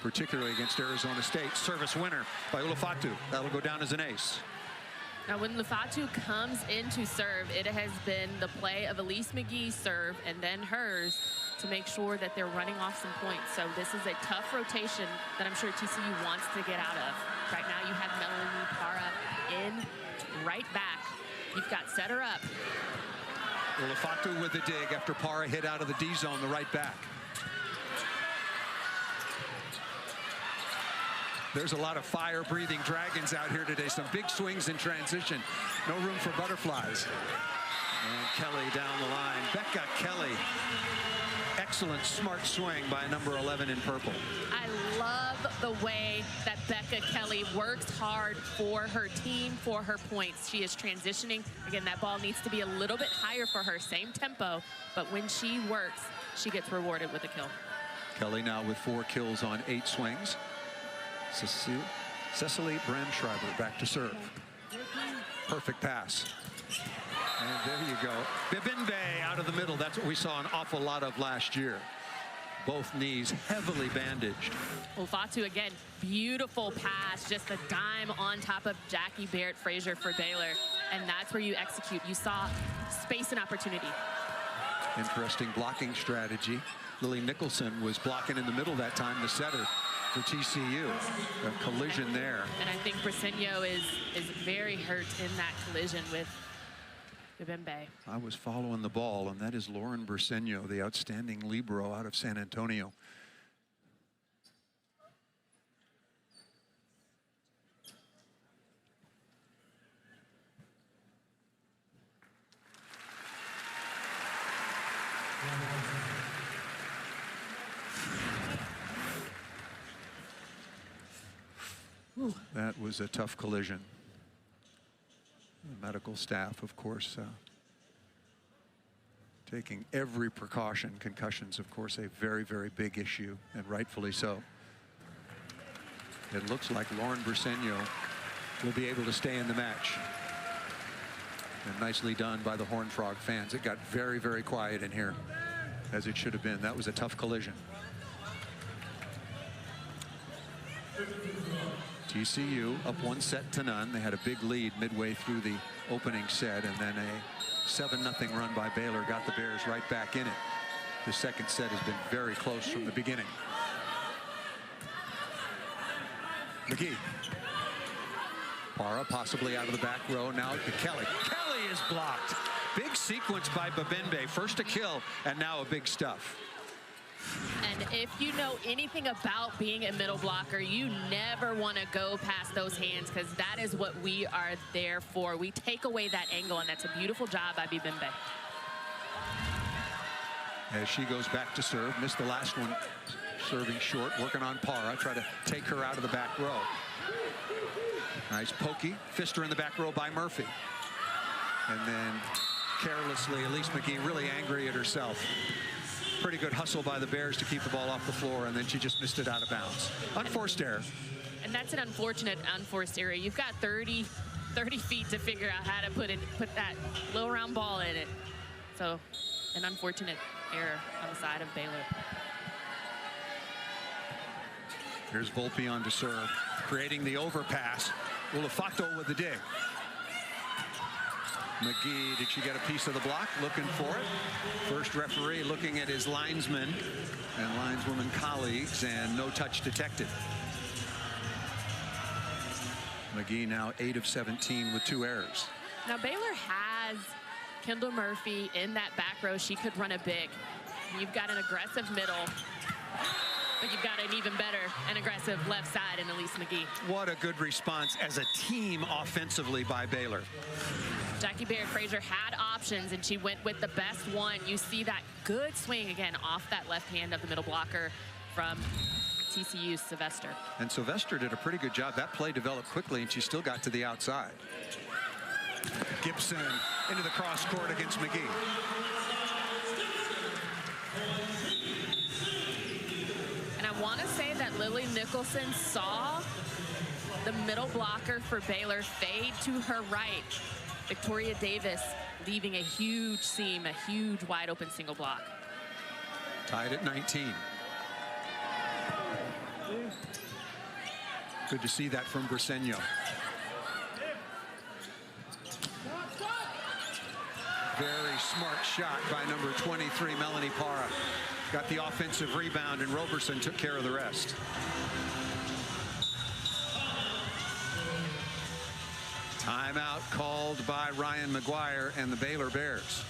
particularly against Arizona State. Service winner by Ulufatu. That'll go down as an ace. Now, when Lufatu comes in to serve, it has been the play of Elise McGee's serve and then hers to make sure that they're running off some points. So this is a tough rotation that I'm sure TCU wants to get out of. Right now, you have Melanie Parra in right back. You've got set her up. Ulufatu with the dig after Parra hit out of the D zone, the right back. There's a lot of fire-breathing dragons out here today. Some big swings in transition. No room for butterflies. And Kelly down the line. Becca Kelly. Excellent smart swing by number 11 in purple. I love the way that Becca Kelly works hard for her team, for her points. She is transitioning. Again, that ball needs to be a little bit higher for her, same tempo, but when she works, she gets rewarded with a kill. Kelly now with 4 kills on 8 swings. Cecily Brandschreiber back to serve. Perfect pass. And there you go. Bibinbe out of the middle. That's what we saw an awful lot of last year. Both knees heavily bandaged. Fatu again, beautiful pass, just a dime on top of Jackie Barrett Frazier for Baylor. And that's where you execute. You saw space and opportunity. Interesting blocking strategy. Lily Nicholson was blocking in the middle that time, the setter for TCU. A collision there. And I think Briseño is very hurt in that collision with Bibinbe. I was following the ball, and that is Lauren Briseño, the outstanding libero out of San Antonio. That was a tough collision. The medical staff, of course, taking every precaution. Concussions, of course, a very, very big issue, and rightfully so. It looks like Lauren Briseño will be able to stay in the match. And nicely done by the Horned Frog fans. It got very, very quiet in here, as it should have been. That was a tough collision. TCU up 1-0. They had a big lead midway through the opening set, and then a 7-0 run by Baylor got the Bears right back in it. The second set has been very close from the beginning. McGee. Parra possibly out of the back row. Now to Kelly. Kelly is blocked. Big sequence by Bibinbe. First a kill, and now a big stuff. And if you know anything about being a middle blocker, you never want to go past those hands, because that is what we are there for. We take away that angle, and that's a beautiful job by Bibinbe. As she goes back to serve, missed the last one, serving short, working on Parra, try to take her out of the back row. Nice pokey, fister in the back row by Murphy. And then carelessly, Elise McGee really angry at herself. Pretty good hustle by the Bears to keep the ball off the floor, and then she just missed it out of bounds. Unforced error. And that's an unfortunate unforced error. You've got 30 feet to figure out how to put that low round ball in it. So an unfortunate error on the side of Baylor. Here's Volpe on to serve, creating the overpass. Ulufato with the dig. McGee, did she get a piece of the block? Looking for it. First referee looking at his linesmen and lineswoman colleagues, and no touch detected. McGee now 8 of 17 with 2 errors. Now Baylor has Kendall Murphy in that back row. She could run a big. You've got an aggressive middle, but you've got an even better and aggressive left side in Elise McGee. What a good response as a team offensively by Baylor. Jackie Barrett Frazier had options, and she went with the best one. You see that good swing again off that left hand of the middle blocker from TCU's Sylvester. And Sylvester did a pretty good job. That play developed quickly, and she still got to the outside. Gibson into the cross court against McGee. And I want to say that Lily Nicholson saw the middle blocker for Baylor fade to her right. Victoria Davis leaving a huge seam, a huge wide open single block. Tied at 19. Good to see that from Briseño. Very smart shot by number 23, Melanie Parra. Got the offensive rebound, and Roberson took care of the rest. Timeout called by Ryan McGuire and the Baylor Bears.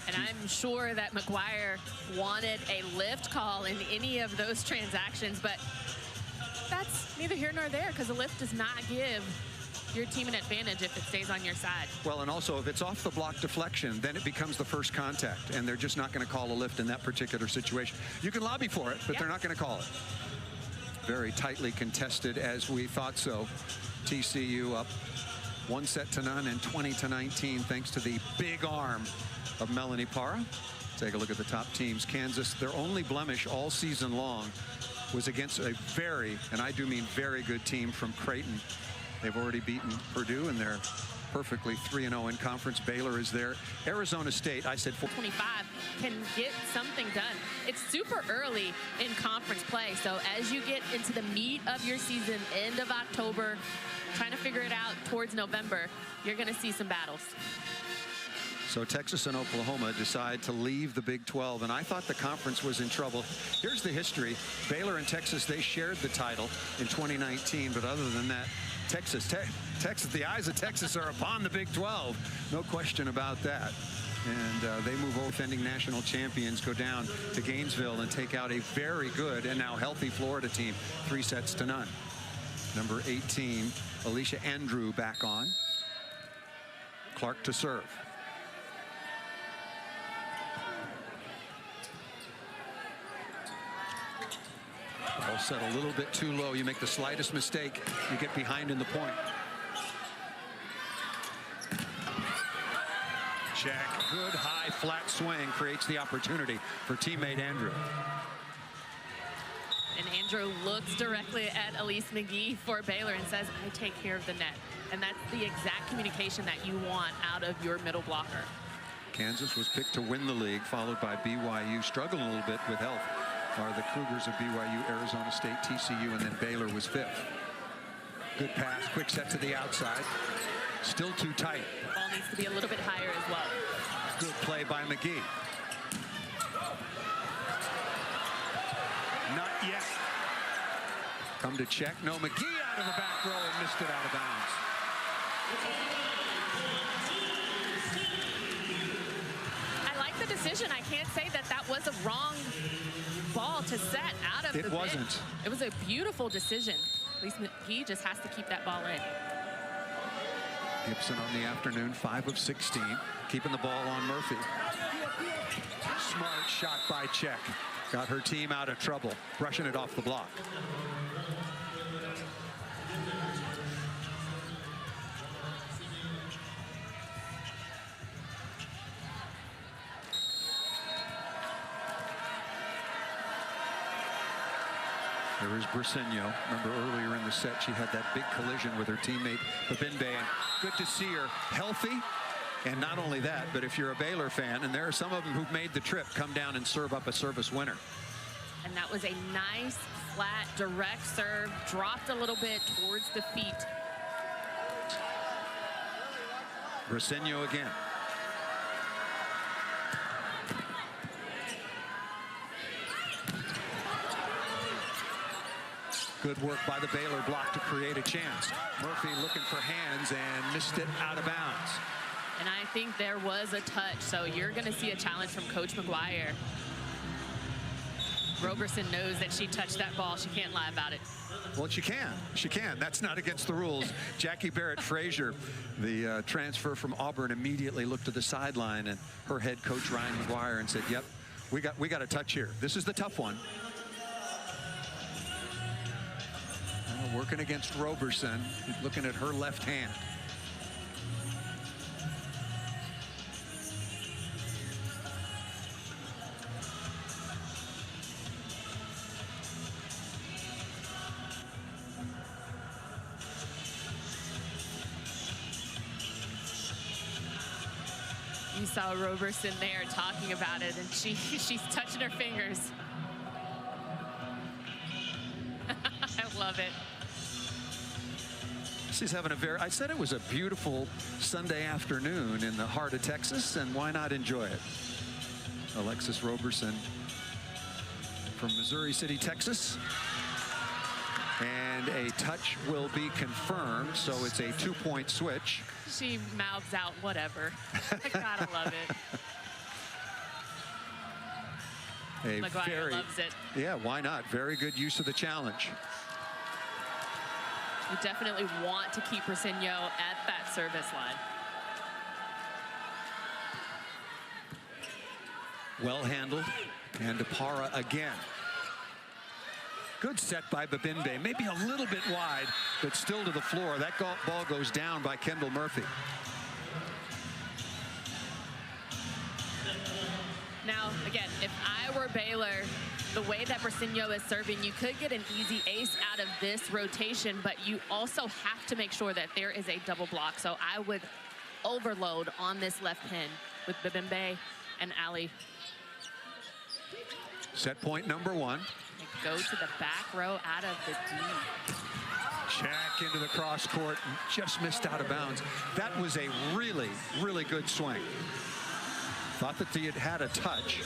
And I'm sure that McGuire wanted a lift call in any of those transactions, but that's neither here nor there, because a lift does not give your team an advantage if it stays on your side. Well, and also if it's off the block deflection, then it becomes the first contact, and they're just not going to call a lift in that particular situation. You can lobby for it, but they're not going to call it. Very tightly contested, as we thought so. TCU up 1-0 and 20-19 thanks to the big arm of Melanie Parra. Take a look at the top teams. Kansas, their only blemish all season long was against a very, and I do mean very good team from Creighton. They've already beaten Purdue, and they're perfectly 3-0 in conference. Baylor is there. Arizona State, I said 25 can get something done. It's super early in conference play, so as you get into the meat of your season, end of October, trying to figure it out towards November, you're going to see some battles. So Texas and Oklahoma decide to leave the Big 12, and I thought the conference was in trouble. Here's the history. Baylor and Texas, they shared the title in 2019, but other than that, Texas, the eyes of Texas are upon the Big 12. No question about that. And they move offending national champions, go down to Gainesville and take out a very good and now healthy Florida team, 3-0. Number 18, Alicia Andrew back on. Clark to serve. Ball set a little bit too low. You make the slightest mistake, you get behind in the point. Check. Good high flat swing creates the opportunity for teammate Andrew. And Andrew looks directly at Elise McGee for Baylor and says, I take care of the net. And that's the exact communication that you want out of your middle blocker. Kansas was picked to win the league, followed by BYU. Struggled a little bit with health are the Cougars of BYU, Arizona State, TCU, and then Baylor was 5th. Good pass, quick set to the outside. Still too tight. Ball needs to be a little bit higher as well. Good play by McGee. Not yet. Come to check. No, McGee out of the back row and missed it out of bounds. I like the decision. I can't say that that was a wrong ball to set out of the It wasn't. bench. It was a beautiful decision. At least McGee just has to keep that ball in. Gibson on the afternoon, 5 of 16, keeping the ball on Murphy. Smart shot by Check. Got her team out of trouble, brushing it off the block. There is Briseño. Remember earlier in the set, she had that big collision with her teammate Babinbe. And good to see her healthy. And not only that, but if you're a Baylor fan, and there are some of them who've made the trip, come down and serve up a service winner. And that was a nice, flat, direct serve. Dropped a little bit towards the feet. Briseño again. Good work by the Baylor block to create a chance. Murphy looking for hands and missed it out of bounds. And I think there was a touch, so you're going to see a challenge from Coach McGuire. Roberson knows that she touched that ball. She can't lie about it. Well, she can. She can. That's not against the rules. Jackie Barrett-Frazier, the transfer from Auburn, immediately looked to the sideline, and her head coach, Ryan McGuire, and said, yep, we got a touch here. This is the tough one. Working against Roberson, looking at her left hand. You saw Roberson there talking about it, and she's touching her fingers. I love it. She's having I said it was a beautiful Sunday afternoon in the heart of Texas, and why not enjoy it? Alexis Roberson from Missouri City, Texas. And a touch will be confirmed, so it's a 2-point switch. She mouths out whatever. I gotta love it. McGuire loves it. Yeah, why not? Very good use of the challenge. You definitely want to keep Briseño at that service line. Well handled, and to Para again. Good set by Babimbe, maybe a little bit wide, but still to the floor. That ball goes down by Kendall Murphy. Now, again, if I were Baylor, the way that Briseño is serving, you could get an easy ace out of this rotation, but you also have to make sure that there is a double block. So I would overload on this left pin with Babimbe and Ali. Set point number 1. They go to the back row out of the D. Check into the cross court, just missed out of bounds. That was a really, really good swing. Thought that he had a touch.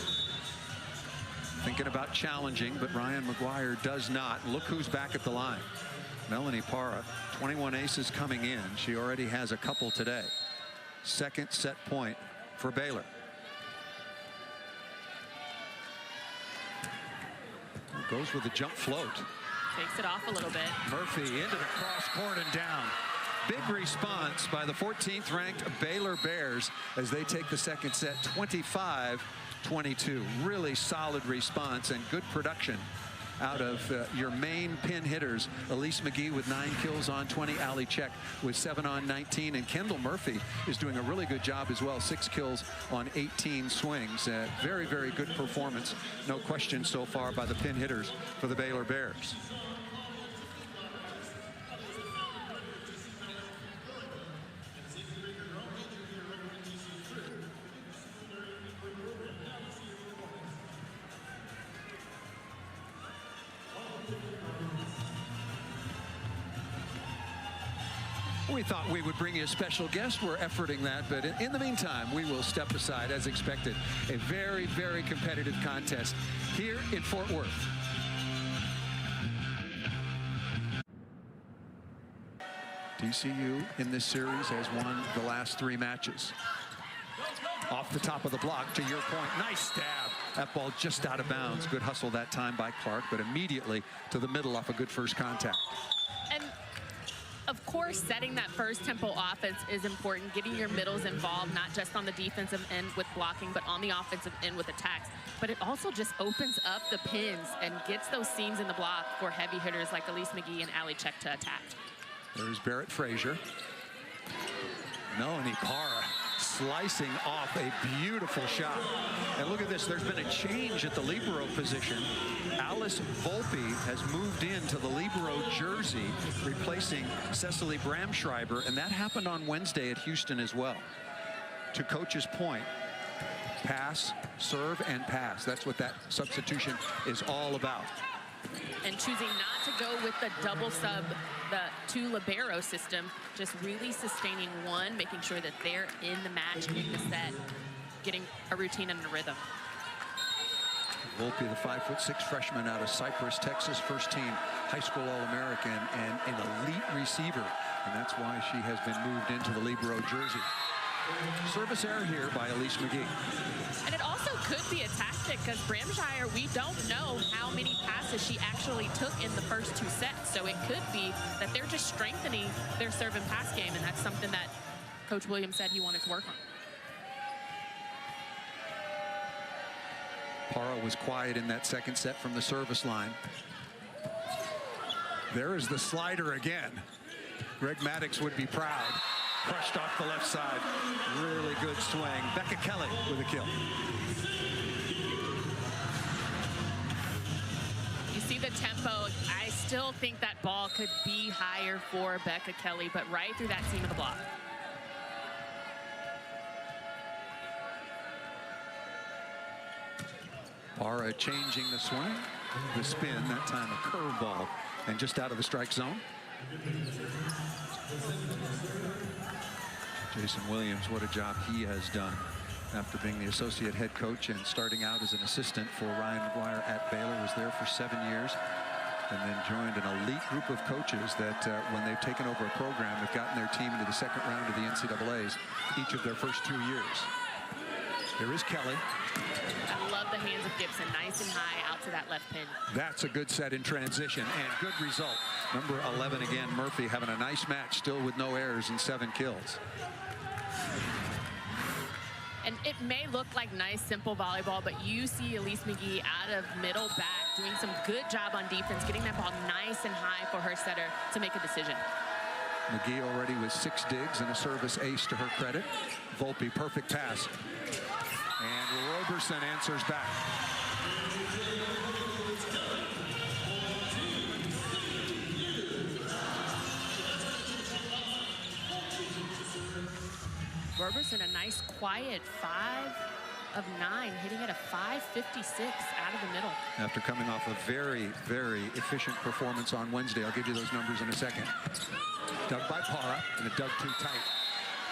Thinking about challenging, but Ryan McGuire does not. Look who's back at the line. Melanie Para, 21 aces coming in. She already has a couple today. Second set point for Baylor. Goes with the jump float. Takes it off a little bit. Murphy into the cross court and down. Big response by the 14th ranked Baylor Bears as they take the second set 25-22. Really solid response and good production out of your main pin hitters. Elise McGee with 9 kills on 20. Ali Check with 7 on 19. And Kendall Murphy is doing a really good job as well. 6 kills on 18 swings. Very, very good performance. No question so far by the pin hitters for the Baylor Bears. We thought we would bring you a special guest. We're efforting that, but in the meantime, we will step aside as expected. A very, very competitive contest here in Fort Worth. TCU in this series has won the last 3 matches. Off the top of the block, to your point, nice stab. That ball just out of bounds. Good hustle that time by Clark, but immediately to the middle off a good first contact. And of course, setting that first tempo offense is important, getting your middles involved, not just on the defensive end with blocking, but on the offensive end with attacks. But it also just opens up the pins and gets those seams in the block for heavy hitters like Elise McGee and Ali Check to attack. There's Barrett Frazier. Melanie Para slicing off a beautiful shot. And look at this, there's been a change at the libero position. Alice Volpe has moved into the libero jersey, replacing Cecily Bramschreiber, and that happened on Wednesday at Houston as well. To Coach's point, pass, serve, and pass. That's what that substitution is all about. And choosing not to go with the double sub, the 2 libero system, just really sustaining one, making sure that they're in the match, in the set, getting a routine and a rhythm. Volpe, the 5'6" freshman out of Cypress, Texas, first team high school All-American and an elite receiver. And that's why she has been moved into the libero jersey. Service error here by Elise McGee. And it also could be a tactic because Bramshire, we don't know how many passes she actually took in the first 2 sets. So it could be that they're just strengthening their serve and pass game, and that's something that Coach Williams said he wanted to work on. Para was quiet in that second set from the service line. There is the slider again. Greg Maddox would be proud. Crushed off the left side. Really good swing. Becca Kelly with a kill. You see the tempo. I still think that ball could be higher for Becca Kelly, but right through that seam of the block. Para changing the swing. The spin, that time a curveball, and just out of the strike zone. Jason Williams, what a job he has done after being the associate head coach and starting out as an assistant for Ryan McGuire at Baylor. Was there for 7 years and then joined an elite group of coaches that when they've taken over a program, have gotten their team into the second round of the NCAAs each of their first 2 years. Here is Kelly. I love the hands of Gibson. Nice and high out to that left pin. That's a good set in transition and good result. Number 11 again, Murphy, having a nice match, still with no errors and 7 kills. And it may look like nice, simple volleyball, but you see Elise McGee out of middle back doing some good job on defense, getting that ball nice and high for her setter to make a decision. McGee already with 6 digs and a service ace to her credit. Volpe, perfect pass. And Roberson answers back. Roberson, a nice quiet 5 of 9, hitting at a 5.56 out of the middle. After coming off a very, very efficient performance on Wednesday. I'll give you those numbers in a second. Dug by Para, and it dug too tight.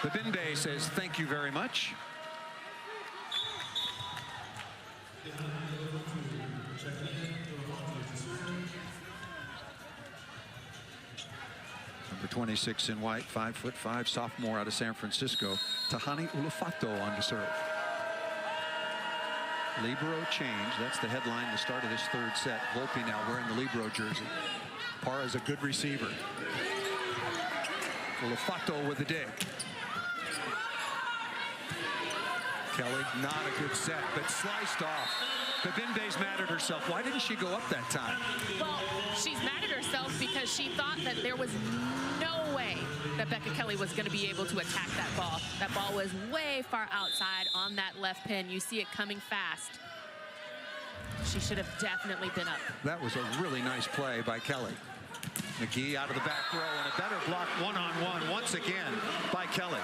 Babinde says, thank you very much. Number 26 in white, 5'5", sophomore out of San Francisco, Tahani Ulufato on to serve. Libero change, that's the headline, the start of this 3rd set. Volpe now wearing the Libero jersey. Para's a good receiver. Ulufato with the dig. Kelly, not a good set, but sliced off. Babinde's mad at herself. Why didn't she go up that time? Well, she's mad at herself because she thought that there was no way that Becca Kelly was going to be able to attack that ball. That ball was way far outside on that left pin. You see it coming fast. She should have definitely been up. That was a really nice play by Kelly. McGee out of the back row, and a better block one-on-one once again by Kelly.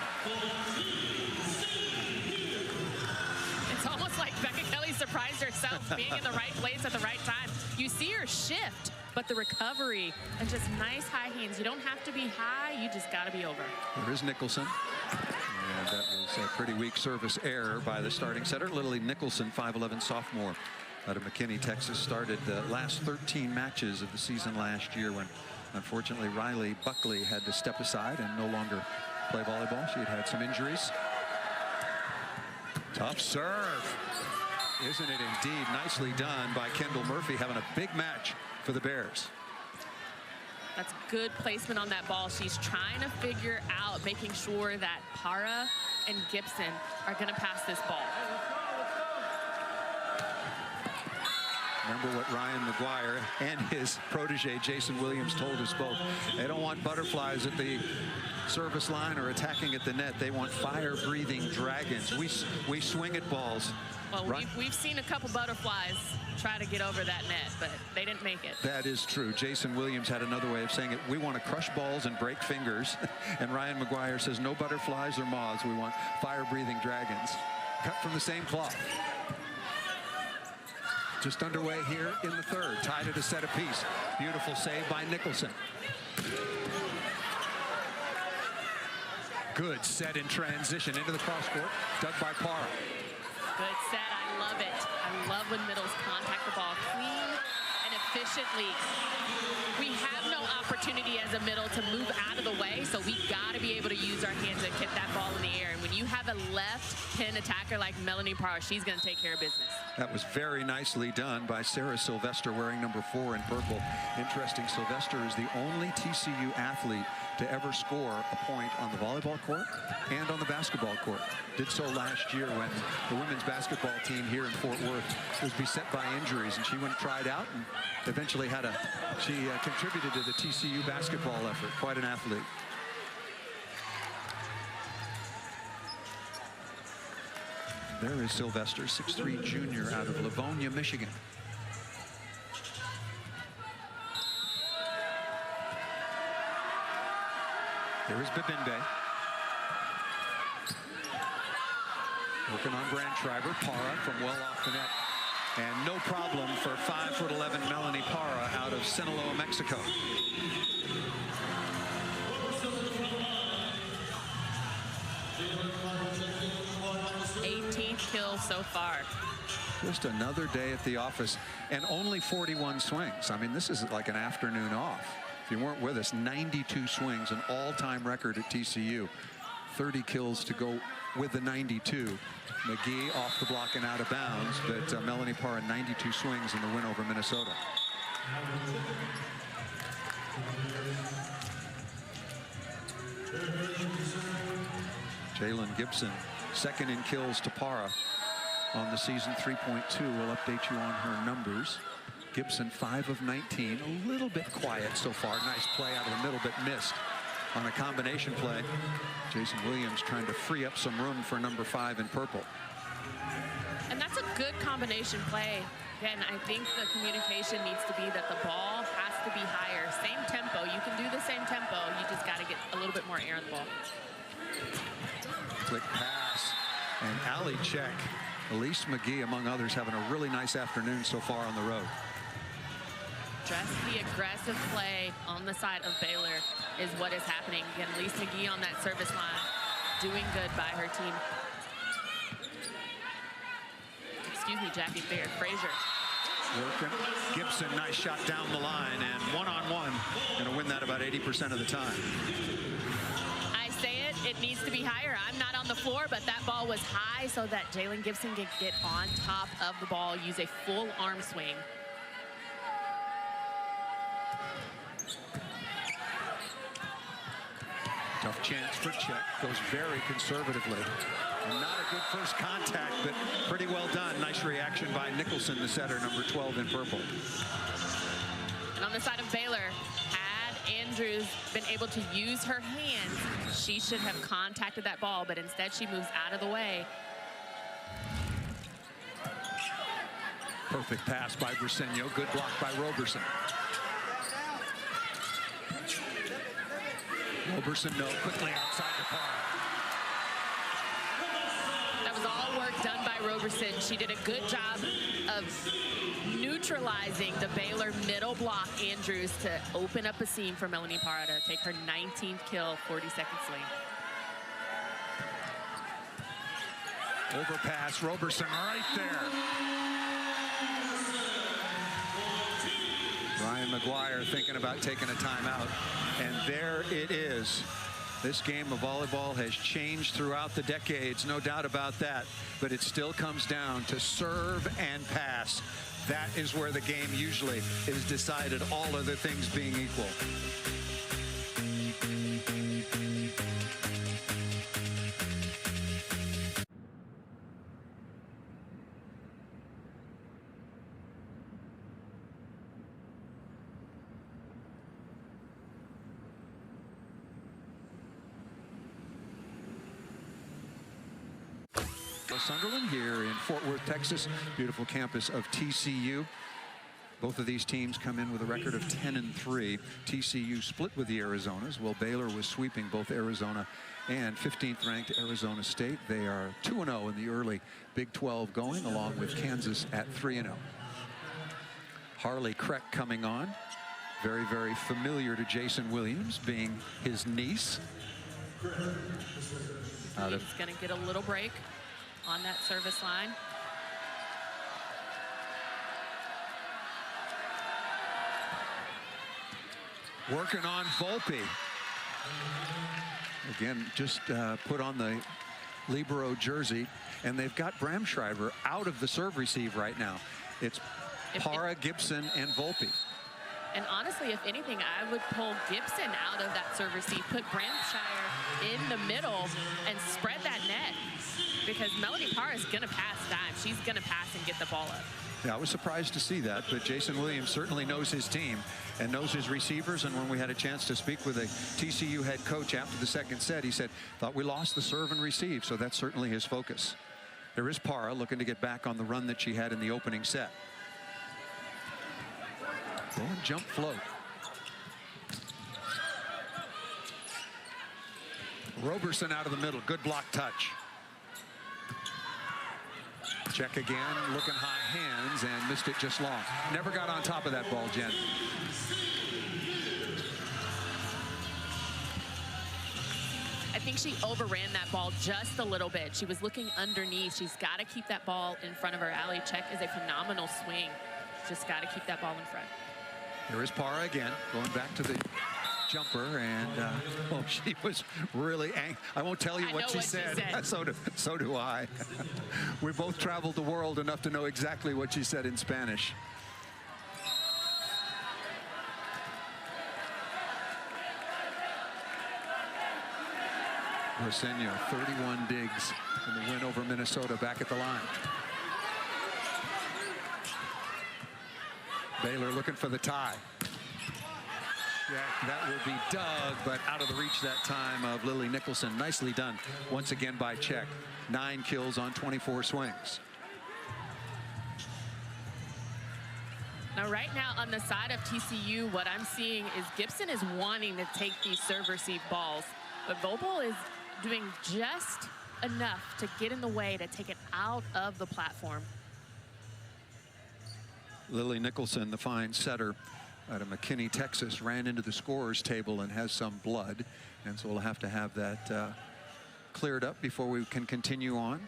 It's almost like Becca Kelly surprised herself being in the right place at the right time. You see her shift, but the recovery and just nice high hands. You don't have to be high, you just got to be over. There is Nicholson. And that was a pretty weak service error by the starting setter. Lily Nicholson, 5'11" sophomore out of McKinney, Texas, started the last 13 matches of the season last year when, unfortunately, Riley Buckley had to step aside and no longer play volleyball. She had had some injuries. Tough serve. Isn't it indeed? Nicely done by Kendall Murphy, having a big match for the Bears. That's good placement on that ball. She's trying to figure out, making sure that Para and Gibson are going to pass this ball. Remember what Ryan McGuire and his protege Jason Williams told us both. They don't want butterflies at the service line or attacking at the net. They want fire-breathing dragons. We swing at balls. Well, we've seen a couple butterflies try to get over that net, but they didn't make it. That is true. Jason Williams had another way of saying it. We want to crush balls and break fingers. And Ryan McGuire says no butterflies or moths. We want fire-breathing dragons. Cut from the same cloth. Just underway here in the 3rd. Tied at a set apiece. Beautiful save by Nicholson. Good set in transition into the cross court. Dug by Para. Good set. I love it. I love when middles contact the ball clean and efficiently. We have no opportunity as a middle to move out of the way, so we got to be able to use our hands and hit that ball in the air. And when you have a left pin attacker like Melanie Parr, she's going to take care of business. That was very nicely done by Sarah Sylvester, wearing number 4 in purple. Interesting, Sylvester is the only TCU athlete to ever score a point on the volleyball court and on the basketball court. Did so last year when the women's basketball team here in Fort Worth was beset by injuries, and she went and tried out and eventually she contributed to the TCU basketball effort. Quite an athlete. There is Sylvester, 6'3" junior out of Livonia, Michigan. Here is Babinde. Working on Brandschreiber. Para from well off the net. And no problem for 5'11" Melanie Para out of Sinaloa, Mexico. 18th kill so far. Just another day at the office, and only 41 swings. I mean, this is like an afternoon off. If you weren't with us, 92 swings, an all-time record at TCU. 30 kills to go with the 92. McGee off the block and out of bounds, but Melanie Parra 92 swings in the win over Minnesota. Jalen Gibson, second in kills to Parra on the season, 3.2. We'll update you on her numbers. Gibson 5 of 19, a little bit quiet so far. Nice play out of the middle, but missed on a combination play. Jason Williams trying to free up some room for number 5 in purple. And that's a good combination play. Again, I think the communication needs to be that the ball has to be higher. Same tempo. You can do the same tempo. You just got to get a little bit more air on the ball. Quick pass and alley check. Elise McGee, among others, having a really nice afternoon so far on the road. Just the aggressive play on the side of Baylor is what is happening. Again, Elise McGee on that service line, doing good by her team. Excuse me, Jackie Frazier. Working. Gibson, nice shot down the line, and one-on-one. Going to win that about 80% of the time. I say it needs to be higher. I'm not on the floor, but that ball was high so that Jalen Gibson can get on top of the ball, use a full arm swing. Tough chance for check. Goes very conservatively. And not a good first contact, but pretty well done. Nice reaction by Nicholson, the setter, number 12 in purple. And on the side of Baylor, had Andrews been able to use her hands, she should have contacted that ball, but instead she moves out of the way. Perfect pass by Briseño. Good block by Roberson. Roberson, no, quickly outside the Parra. That was all work done by Roberson. She did a good job of neutralizing the Baylor middle block Andrews to open up a seam for Melanie Parra to take her 19th kill, 40-second swing. Overpass, Roberson right there. Ryan McGuire thinking about taking a timeout, and there it is. This game of volleyball has changed throughout the decades, no doubt about that, but it still comes down to serve and pass. That is where the game usually is decided, all other things being equal. Sunderland here in Fort Worth, Texas, beautiful campus of TCU. Both of these teams come in with a record of 10-3. TCU split with the Arizonas, while Baylor was sweeping both Arizona and 15th ranked Arizona State. They are 2-0 in the early Big 12 going, along with Kansas at 3-0. Harley Kreck coming on, very, very familiar to Jason Williams, being his niece. He's going to get a little break on that service line. Working on Volpe. Again, just put on the libero jersey, and they've got Bramschreiber out of the serve receive right now. It's Parra, Gibson, and Volpe. And honestly, if anything, I would pull Gibson out of that serve receive, put Bramshire in the middle, and spread that net. Because Melanie Parra is going to pass time. She's going to pass and get the ball up. Yeah, I was surprised to see that, but Jason Williams certainly knows his team and knows his receivers. And when we had a chance to speak with a TCU head coach after the second set, he said, thought we lost the serve and receive. So that's certainly his focus. There is Parra looking to get back on the run that she had in the opening set. Going jump float. Roberson out of the middle. Good block touch. Check again, looking high hands, and missed it just long. Never got on top of that ball, Jen. I think she overran that ball just a little bit. She was looking underneath. She's got to keep that ball in front of her. Alley check is a phenomenal swing. Just got to keep that ball in front. Here is Parra again, going back to the jumper, and oh, she was really angry. I won't tell you what she said. So do I. We both traveled the world enough to know exactly what she said in Spanish. Briseño, 31 digs in the win over Minnesota, back at the line. Baylor looking for the tie. Yeah, that will be dug, but out of the reach that time of Lily Nicholson. Nicely done once again by Czech. 9 kills on 24 swings. Now, right now on the side of TCU, what I'm seeing is Gibson is wanting to take these serve-receive balls, but Volleyball is doing just enough to get in the way to take it out of the platform. Lily Nicholson, the fine setter out of McKinney, Texas, ran into the scorer's table and has some blood, and so we'll have to have that cleared up before we can continue on.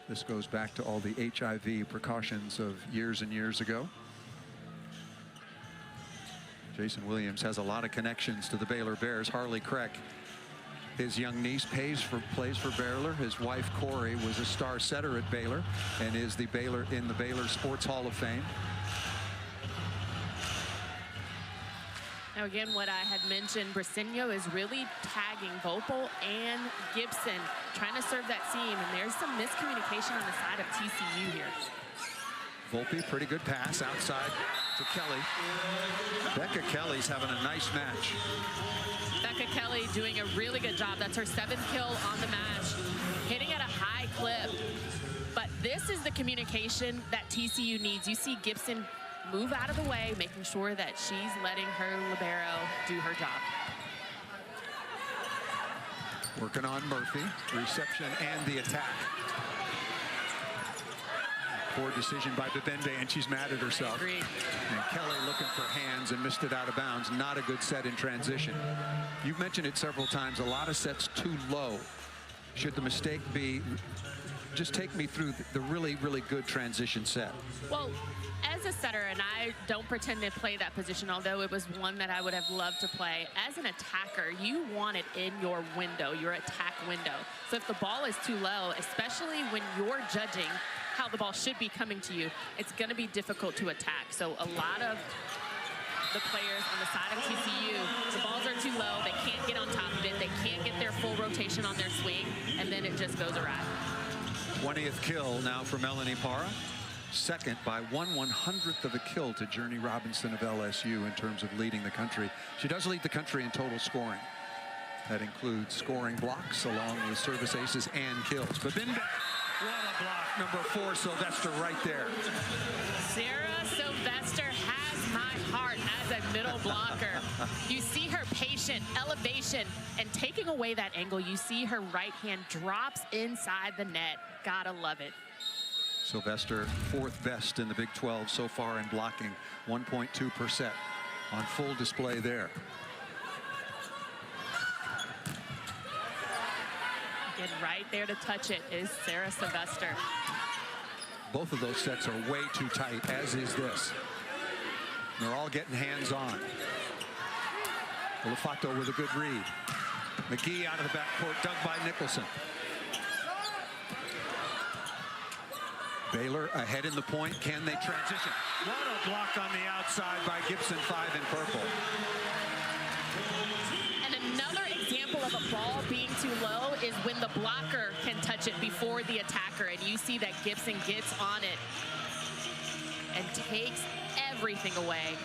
This goes back to all the HIV precautions of years and years ago. Jason Williams has a lot of connections to the Baylor Bears. Harley Craig, his young niece, plays for Baylor. His wife Corey was a star setter at Baylor and is in the Baylor Sports Hall of Fame. Now again, what I had mentioned, Briseño is really tagging Volleyball and Gibson, trying to serve that seam, and there's some miscommunication on the side of TCU here. Volpe, pretty good pass outside to Kelly. Becca Kelly's having a nice match. Becca Kelly doing a really good job. That's her 7th kill on the match, hitting at a high clip. But this is the communication that TCU needs. You see Gibson move out of the way, making sure that she's letting her libero do her job. Working on Murphy, reception and the attack. Poor decision by Bibende, and she's mad at herself. I agree. And Kelly looking for hands and missed it out of bounds. Not a good set in transition. You've mentioned it several times, a lot of sets too low. Should the mistake be, just take me through the really, really good transition set? Well, as a setter, and I don't pretend to play that position, although it was one that I would have loved to play, as an attacker, you want it in your window, your attack window. So if the ball is too low, especially when you're judging how the ball should be coming to you, it's going to be difficult to attack. So a lot of the players on the side of TCU, the balls are too low, they can't get on top of it, they can't get their full rotation on their swing, and then it just goes awry. 20th kill now for Melanie Parra. Second by 1/100th of a kill to Journey Robinson of LSU in terms of leading the country. She does lead the country in total scoring. That includes scoring blocks along with service aces and kills. But Binde, what a block. Number 4, Sylvester, right there. Sarah Sylvester has my heart as a middle blocker. You see her patient elevation and taking away that angle. You see her right hand drops inside the net. Gotta love it. Sylvester, 4th best in the Big 12 so far in blocking, 1.2% on full display there. Again, right there to touch it is Sarah Sylvester. Both of those sets are way too tight, as is this. They're all getting hands-on. Olafato with a good read. McGee out of the backcourt, dug by Nicholson. Baylor ahead in the point. Can they transition? What a block on the outside by Gibson, 5 in purple. And another example of a ball being too low is when the blocker can touch it before the attacker. And you see that Gibson gets on it and takes everything away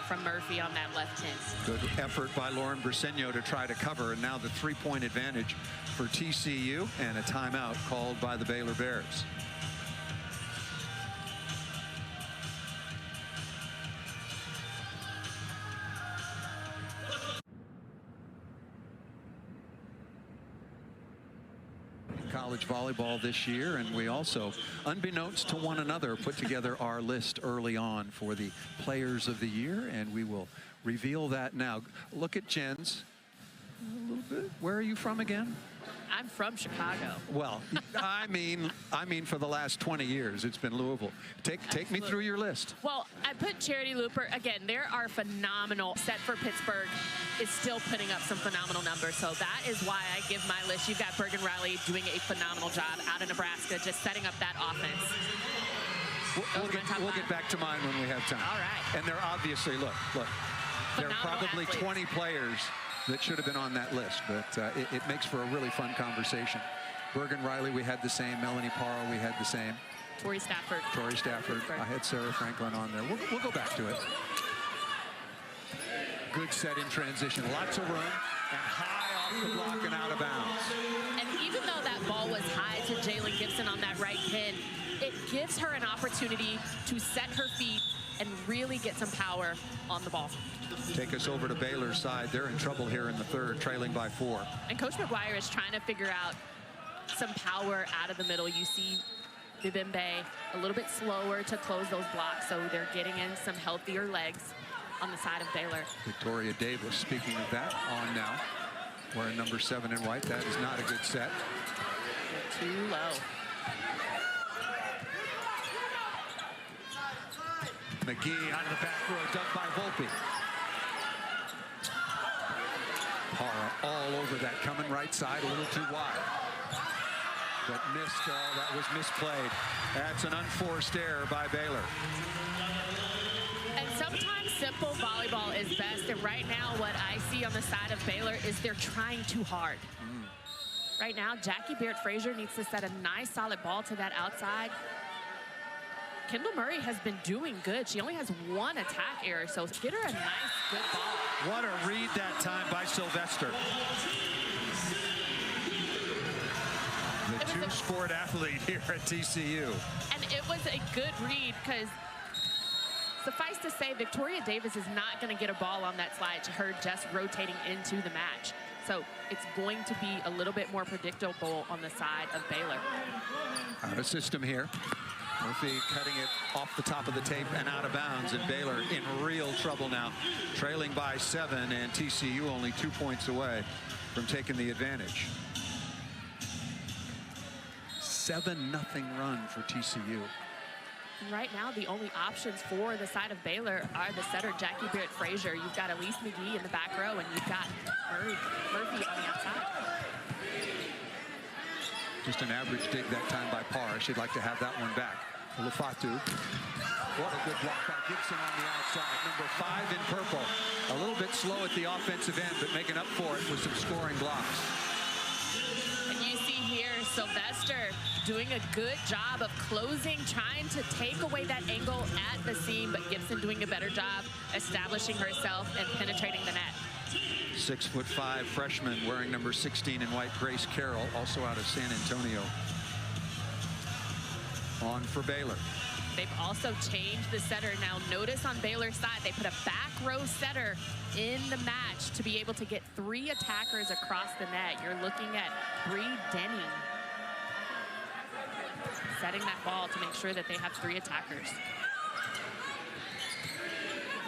from Murphy on that left hand. Good effort by Lauren Briseño to try to cover. And now the 3-point advantage for TCU and a timeout called by the Baylor Bears. College volleyball this year, and we also, unbeknownst to one another, put together our list early on for the players of the year, and we will reveal that now. Look at Jen's a little bit. Where are you from again? I'm from Chicago. Well, I mean for the last 20 years, it's been Louisville. Take me through your list. Well, I put Charity Looper. Again, there are phenomenal. Set for Pittsburgh is still putting up some phenomenal numbers. So that is why I give my list. You've got Bergen Riley doing a phenomenal job out of Nebraska, just setting up that offense. We'll get back to mine when we have time. All right. And they're obviously, look, there are probably athletes. 20 players that should have been on that list, but it makes for a really fun conversation. Bergen Riley, we had the same. Melanie Parra, we had the same. Tori Stafford. I had Sarah Franklin on there. We'll go back to it. Good set in transition. Lots of room. And high off the block and out of bounds. And even though that ball was high to Jalen Gibson on that right pin, it gives her an opportunity to set her feet and really get some power on the ball. Take us over to Baylor's side. They're in trouble here in the third, trailing by 4. And Coach McGuire is trying to figure out some power out of the middle. You see Bibimbe a little bit slower to close those blocks, so they're getting in some healthier legs on the side of Baylor. Victoria Davis, speaking of that, on now. Wearing number 7 in white. That is not a good set. Too low. McGee out of the back row, dug by Volpe. Parra all over that, coming right side, a little too wide. But missed, that was misplayed. That's an unforced error by Baylor. And sometimes simple volleyball is best. And right now, what I see on the side of Baylor is they're trying too hard. Right now, Jackie Barrett-Frazier needs to set a nice, solid ball to that outside. Kendall Murray has been doing good. She only has 1 attack error, so get her a nice, good ball. What a read that time by Sylvester. The two-sport athlete here at TCU. And it was a good read because suffice to say, Victoria Davis is not going to get a ball on that slide to her just rotating into the match. So it's going to be a little bit more predictable on the side of Baylor. Out of system here. Murphy cutting it off the top of the tape and out of bounds, and Baylor in real trouble now, trailing by 7, and TCU only 2 points away from taking the advantage. 7-0 run for TCU. Right now, the only options for the side of Baylor are the setter, Jackie Barrett-Frazier. You've got Elise McGee in the back row, and you've got Murphy on the outside. Just an average dig that time by Parra. She'd like to have that one back. Lufatu. What a good block by Gibson on the outside. Number 5 in purple. A little bit slow at the offensive end, but making up for it with some scoring blocks. And you see here Sylvester doing a good job of closing, trying to take away that angle at the seam, but Gibson doing a better job establishing herself and penetrating the net. 6'5" freshman wearing number 16 in white, Grace Carroll, also out of San Antonio. On for Baylor. They've also changed the setter. Now notice on Baylor's side, they put a back row setter in the match to be able to get 3 attackers across the net. You're looking at Bree Denning setting that ball to make sure that they have 3 attackers.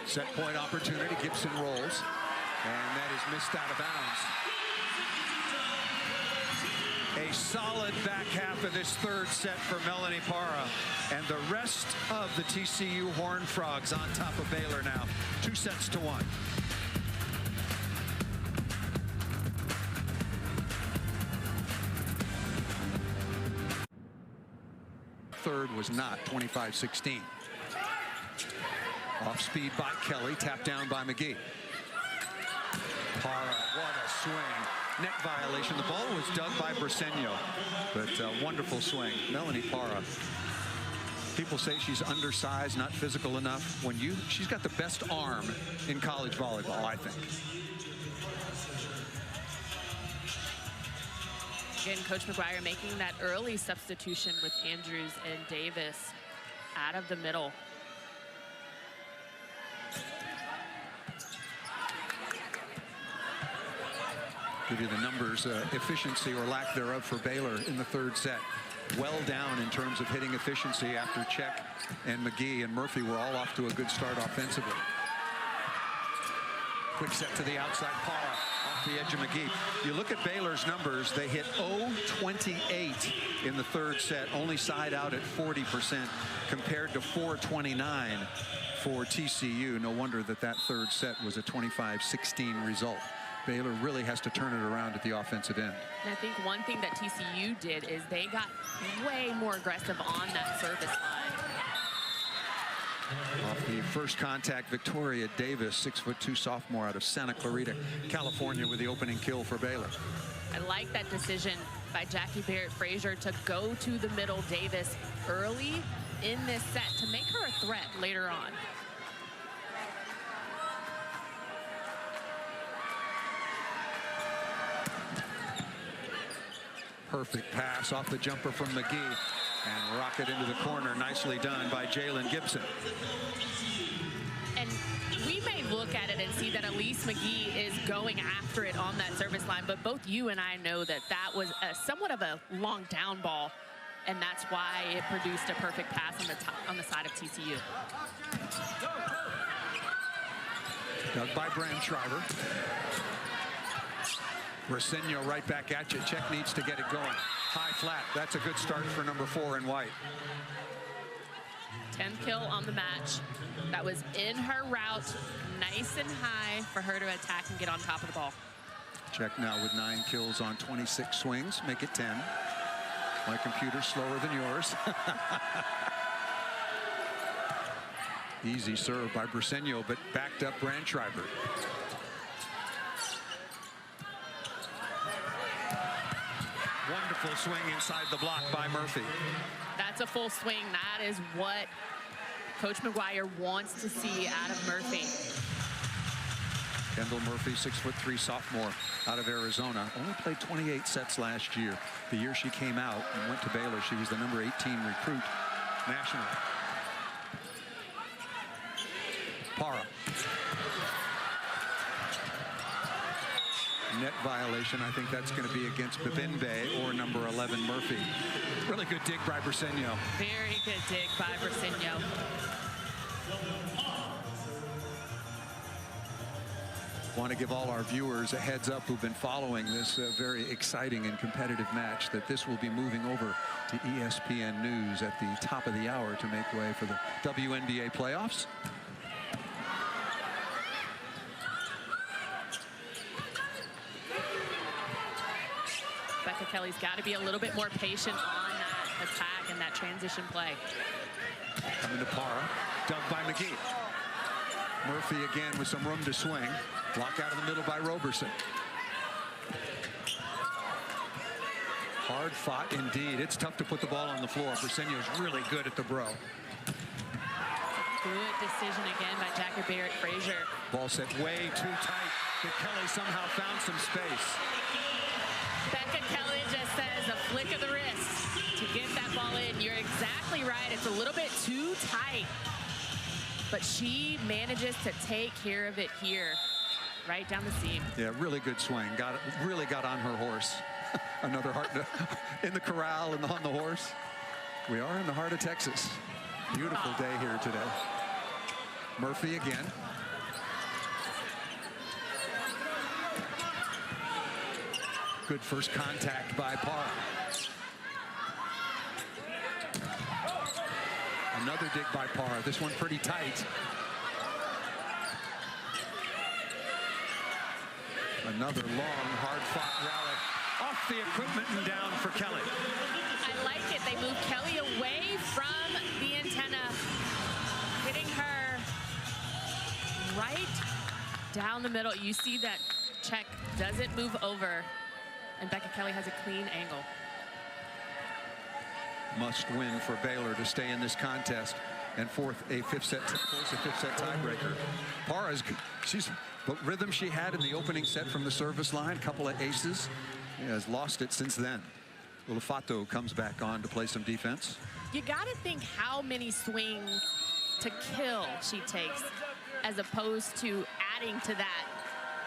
Set point opportunity, Gibson rolls, and that is missed out of bounds. A solid back half of this third set for Melanie Parra, and the rest of the TCU Horned Frogs on top of Baylor now, 2-1. Third was not 25-16. Off speed by Kelly, tapped down by McGee. Parra, what a swing. Net violation. The ball was dug by Briseño, but wonderful swing. Melanie Parra. People say she's undersized, not physical enough. She's got the best arm in college volleyball, I think. Again, Coach McGuire making that early substitution with Andrews and Davis out of the middle. Give you the numbers, efficiency or lack thereof for Baylor in the third set. Well down in terms of hitting efficiency after Check and McGee and Murphy were all off to a good start offensively. Quick set to the outside. Parra off off the edge of McGee. You look at Baylor's numbers, they hit 0-28 in the third set, only side out at 40% compared to 429 for TCU. No wonder that third set was a 25-16 result. Baylor really has to turn it around at the offensive end. And I think one thing that TCU did is they got way more aggressive on that service line. Off the first contact, Victoria Davis, 6'2" sophomore out of Santa Clarita, California, with the opening kill for Baylor. I like that decision by Jackie Barrett-Frazier to go to the middle Davis early in this set to make her a threat later on. Perfect pass off the jumper from McGee and rocket into the corner. Nicely done by Jalen Gibson. And we may look at it and see that Elise McGee is going after it on that service line, but both you and I know that that was somewhat of a long down ball, and that's why it produced a perfect pass on the side of TCU. Dug by Brandschreiber. Briseño right back at you. Czech needs to get it going. High flat. That's a good start for number 4 in white. 10th kill on the match. That was in her route, nice and high for her to attack and get on top of the ball. Czech now with 9 kills on 26 swings. Make it 10. My computer's slower than yours. Easy serve by Briseño, but backed up Brandschreiber. Wonderful swing inside the block by Murphy. That's a full swing. That is what Coach McGuire wants to see out of Murphy. Kendall Murphy, 6'3" sophomore out of Arizona. Only played 28 sets last year. The year she came out and went to Baylor, she was the number 18 recruit nationally. Para. Net violation. I think that's going to be against Bibimbe or number 11 Murphy. Really good dig by Briseño. Very good dig by Briseño. Want to give all our viewers a heads up who've been following this very exciting and competitive match that this will be moving over to ESPN News at the top of the hour to make way for the WNBA playoffs. Becca Kelly's got to be a little bit more patient on that attack and that transition play. Coming to Para, dug by McGee. Murphy again with some room to swing. Block out of the middle by Roberson. Hard fought indeed. It's tough to put the ball on the floor. Briseño's really good at the bro. Good decision again by Jackie Barrett-Frazier. Ball set way too tight, but Kelly somehow found some space. Becca Kelly just says a flick of the wrist to get that ball in. You're exactly right. It's a little bit too tight, but she manages to take care of it here, right down the seam. Yeah, really good swing. Really got on her horse. Another heart in the corral and on the horse. We are in the heart of Texas. Beautiful day here today. Murphy again. Good first contact by Para. Another dig by Para. This one pretty tight. Another long, hard-fought rally. Off the equipment and down for Kelly. I like it. They move Kelly away from the antenna, hitting her right down the middle. You see that Czech doesn't move over, and Becca Kelly has a clean angle. Must win for Baylor to stay in this contest and force a fifth set tiebreaker. Para's, the rhythm she had in the opening set from the service line, couple of aces, has lost it since then. Ulafato comes back on to play some defense. You got to think how many swings to kill she takes, as opposed to adding to that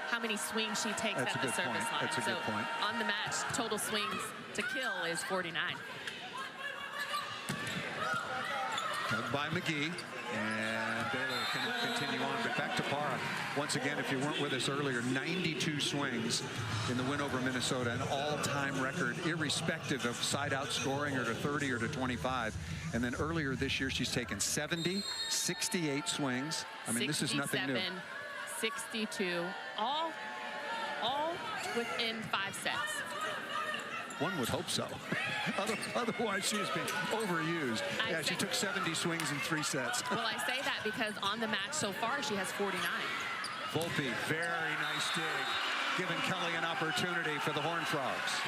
how many swings she takes at the service line. That's a good point. On the match, total swings to kill is 49. Dug by McGee, and Baylor can continue on. But back to Parra. Once again, if you weren't with us earlier, 92 swings in the win over Minnesota, an all-time record, irrespective of side-out scoring or to 30 or to 25. And then earlier this year, she's taken 70, 68 swings. I mean, this is nothing new. 62, all within 5 sets. One would hope so. Otherwise, she is being overused. Yeah, she took 70 swings in 3 sets. Well, I say that because on the match so far, she has 49. Volpe, very nice dig, giving Kelly an opportunity for the Horned Frogs.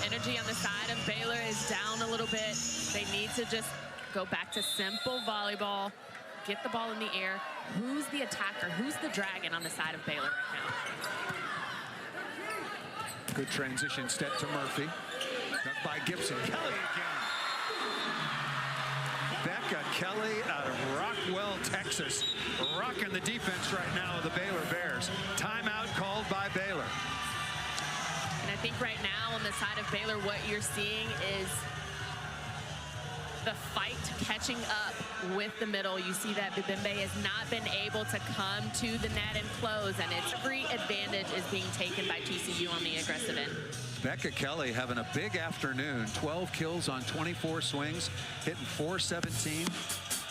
Energy on the side of Baylor is down a little bit. They need to just go back to simple volleyball, get the ball in the air. Who's the attacker? Who's the dragon on the side of Baylor right now? Good transition step to Murphy. Dug by Gibson. Kelly again. Becca Kelly out of Rockwell, Texas. Rocking the defense right now of the Baylor Bears. Timeout called by Baylor. And I think right now on the side of Baylor, what you're seeing is the fight catching up with the middle. You see that Bibimbe has not been able to come to the net and close, and its free advantage is being taken by TCU on the aggressive end. Becca Kelly having a big afternoon. 12 kills on 24 swings, hitting .417.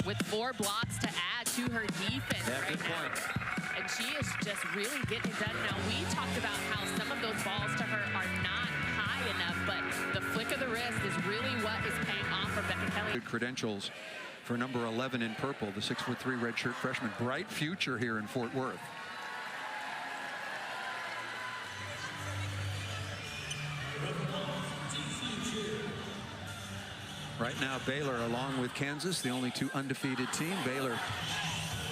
With 4 blocks to add to her defense right now. And she is just really getting it done. Now, we talked about how some of those balls to her are not high enough, but the flick of the wrist is really what is paying off for Becca Kelly. Good credentials for number 11 in purple, the 6'3" redshirt freshman. Bright future here in Fort Worth. Right now, Baylor, along with Kansas, the only 2 undefeated team. Baylor,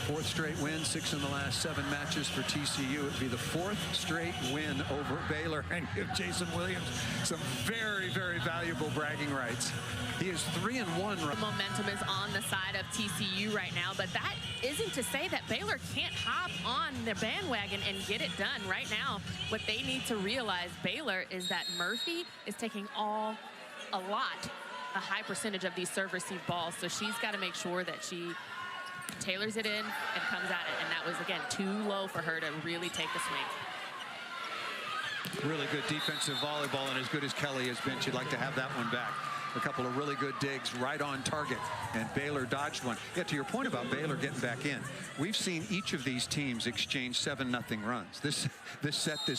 4th straight win, 6 in the last 7 matches for TCU. It'd be the 4th straight win over Baylor, and give Jason Williams some very, very valuable bragging rights. He is 3-1. The momentum is on the side of TCU right now, but that isn't to say that Baylor can't hop on the bandwagon and get it done. Right now, what they need to realize, Baylor, is that Murphy is taking a high percentage of these serve-receive balls, so she's got to make sure that she tailors it in and comes at it, and that was, again, too low for her to really take the swing. Really good defensive volleyball, and as good as Kelly has been, she'd like to have that one back. A couple of really good digs right on target, and Baylor dodged one. Yeah, to your point about Baylor getting back in, we've seen each of these teams exchange 7-0 runs. This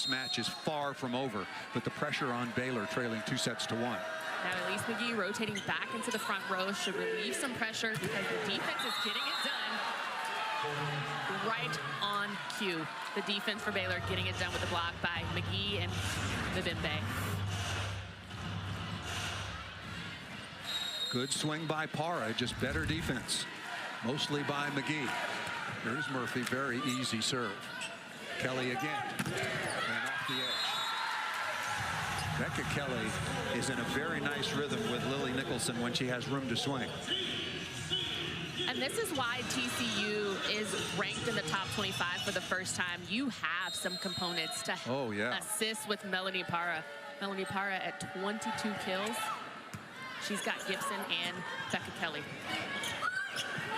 match is far from over, but the pressure on Baylor trailing 2-1. Now, Elise McGee rotating back into the front row should relieve some pressure because the defense is getting it done right on cue. The defense for Baylor getting it done with the block by McGee and Bibimbe. Good swing by Parra, just better defense, mostly by McGee. Here's Murphy, very easy serve. Kelly again, and off the edge. Becca Kelly is in a very nice rhythm with Lily Nicholson when she has room to swing. And this is why TCU is ranked in the top 25 for the first time. You have some components to assist with Melanie Parra. Melanie Parra at 22 kills. She's got Gibson and Becca Kelly.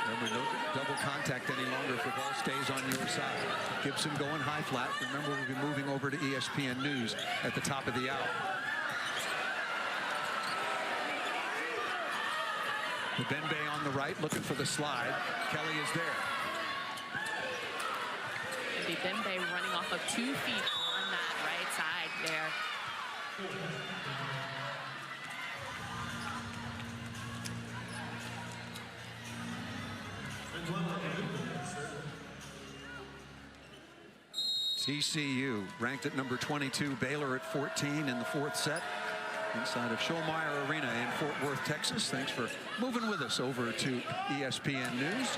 Remember, no double contact any longer if the ball stays on your side. Gibson going high flat. Remember, we'll be moving over to ESPN News at the top of the hour. Bibimbe on the right, looking for the slide. Kelly is there. And Bibimbe running off of 2 feet on that right side there. TCU ranked at number 22, Baylor at 14 in the 4th set. Inside of Schollmeyer Arena in Fort Worth, Texas. Thanks for moving with us over to ESPN News.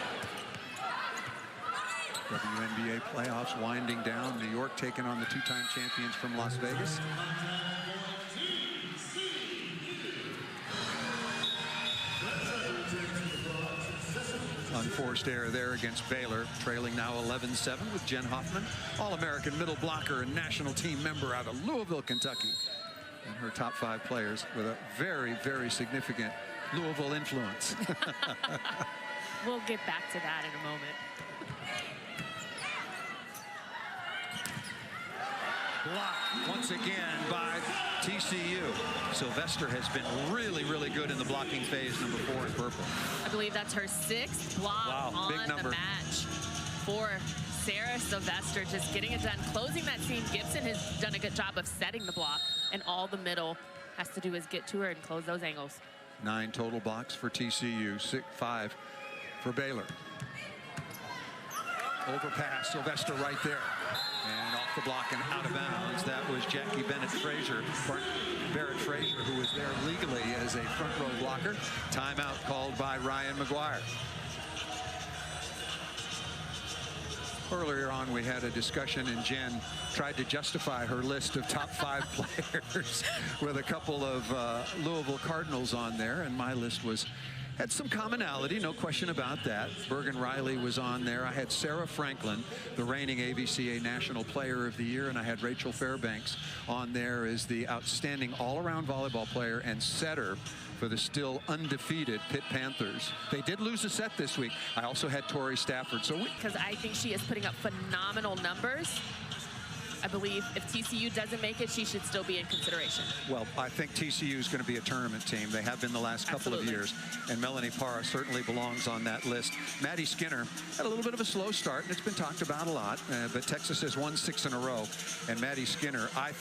WNBA playoffs winding down. New York taking on the 2-time champions from Las Vegas. Unforced error there against Baylor, trailing now 11-7 with Jen Hoffman, All-American middle blocker and national team member out of Louisville, Kentucky. And her top 5 players with a very, very significant Louisville influence. We'll get back to that in a moment. Blocked once again by TCU. Sylvester has been really, really good in the blocking phase, number 4 in purple. I believe that's her 6th block on the match for Sarah Sylvester, just getting it done, closing that seam. Gibson has done a good job of setting the block, and all the middle has to do is get to her and close those angles. 9 total blocks for TCU, 5 for Baylor. Overpass, Sylvester right there. And off the block and out of bounds. That was Jackie Barrett Frazier, who was there legally as a front row blocker. Timeout called by Ryan McGuire. Earlier on, we had a discussion, and Jen tried to justify her list of top 5 players with a couple of Louisville Cardinals on there, and my list had some commonality, no question about that. Bergen Riley was on there. I had Sarah Franklin, the reigning AVCA National Player of the Year, and I had Rachel Fairbanks on there as the outstanding all-around volleyball player and setter for the still undefeated Pitt Panthers. They did lose a set this week. I also had Tori Stafford. Because I think she is putting up phenomenal numbers. I believe if TCU doesn't make it, she should still be in consideration. Well, I think TCU is going to be a tournament team. They have been the last couple of years. And Melanie Parra certainly belongs on that list. Maddie Skinner had a little bit of a slow start, and it's been talked about a lot. But Texas has won 6 in a row. And Maddie Skinner, I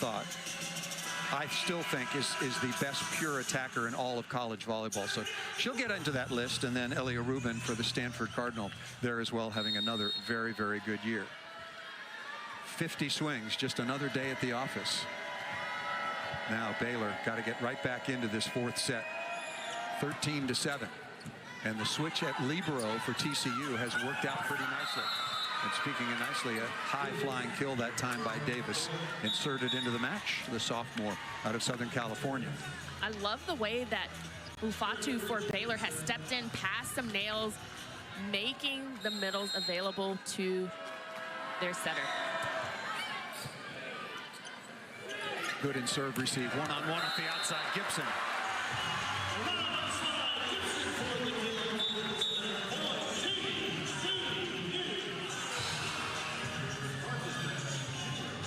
still think is the best pure attacker in all of college volleyball. So she'll get into that list. And then Elia Rubin for the Stanford Cardinal there as well, having another very, very good year. 50 swings, just another day at the office. Now Baylor got to get right back into this 4th set. 13-7. And the switch at libero for TCU has worked out pretty nicely. And speaking of nicely, a high-flying kill that time by Davis, inserted into the match, the sophomore out of Southern California. I love the way that Ufatu for Baylor has stepped in, passed some nails, making the middles available to their setter. Good in serve receive. One-on-one at the outside. Gibson.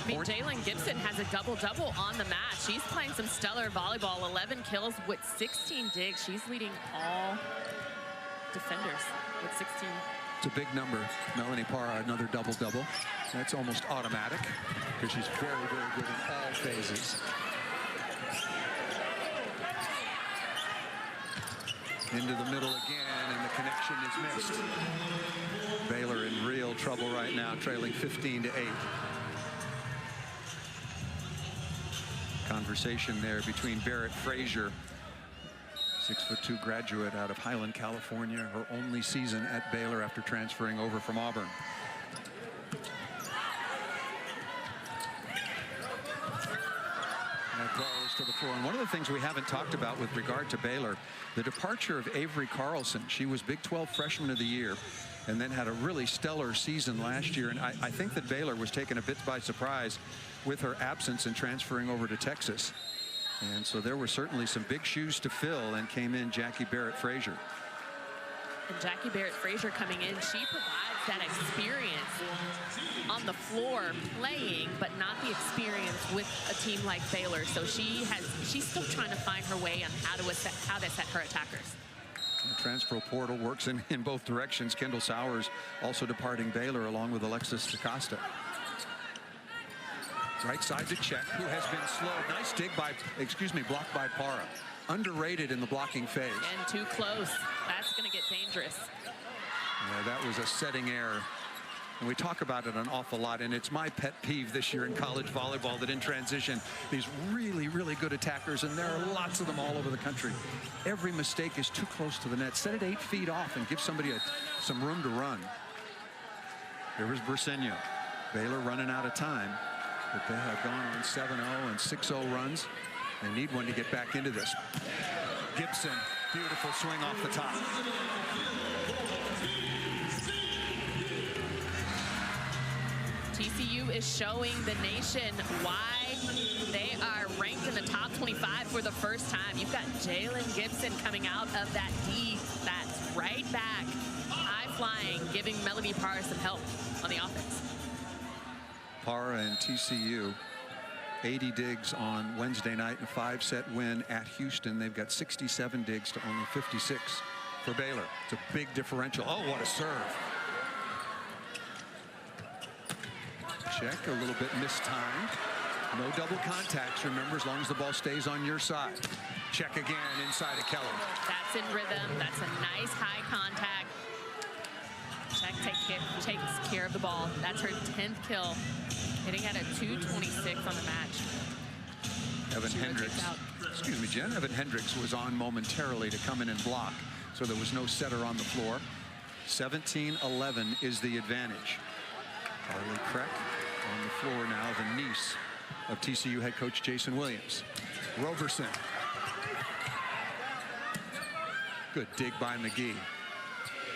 I mean, Jalen Gibson has a double-double on the match. She's playing some stellar volleyball. 11 kills with 16 digs. She's leading all defenders with 16. It's a big number. Melanie Parra, another double-double. That's almost automatic because she's very, very good in all phases. Into the middle again, and the connection is missed. Baylor in real trouble right now, trailing 15-8. Conversation there between Barrett Frazier, 6'2" graduate out of Highland, California, her only season at Baylor after transferring over from Auburn. That goes to the floor. And one of the things we haven't talked about with regard to Baylor, the departure of Avery Carlson. She was Big 12 Freshman of the Year and then had a really stellar season last year. And I think that Baylor was taken a bit by surprise with her absence and transferring over to Texas. And so there were certainly some big shoes to fill, and came in Jackie Barrett Frazier. And Jackie Barrett Frazier coming in, she provides that experience on the floor playing, but not the experience with a team like Baylor. So she's still trying to find her way on how to set her attackers. The transfer portal works in both directions. Kendall Sowers also departing Baylor along with Alexis DaCosta. Right side to Check, who has been slow. Nice dig blocked by Parra. Underrated in the blocking phase. And too close. That's going to get dangerous. Yeah, that was a setting error. And we talk about it an awful lot, and it's my pet peeve this year in college volleyball that in transition, these really, really good attackers, and there are lots of them all over the country. Every mistake is too close to the net. Set it 8 feet off and give somebody some room to run. Here was Briseño. Baylor running out of time, but they have gone on 7-0 and 6-0 runs. They need one to get back into this. Gibson, beautiful swing off the top. TCU is showing the nation why they are ranked in the top 20 225 for the first time. You've got Jalen Gibson coming out of that D. That's right back. High flying, giving Melanie Parr some help on the offense. Parr and TCU, 80 digs on Wednesday night, and a 5-set win at Houston. They've got 67 digs to only 56 for Baylor. It's a big differential. Oh, what a serve. Check, a little bit mistimed. No double contacts, remember, as long as the ball stays on your side. Check again inside of Kelly. That's in rhythm. That's a nice high contact. Check takes care of the ball. That's her 10th kill. Hitting at a 226 on the match. Evan Hendricks, excuse me, Jen. Evan Hendricks was on momentarily to come in and block, so there was no setter on the floor. 17-11 is the advantage. Harley Kreck on the floor now, the niece of TCU head coach Jason Williams. Roberson. Good dig by McGee.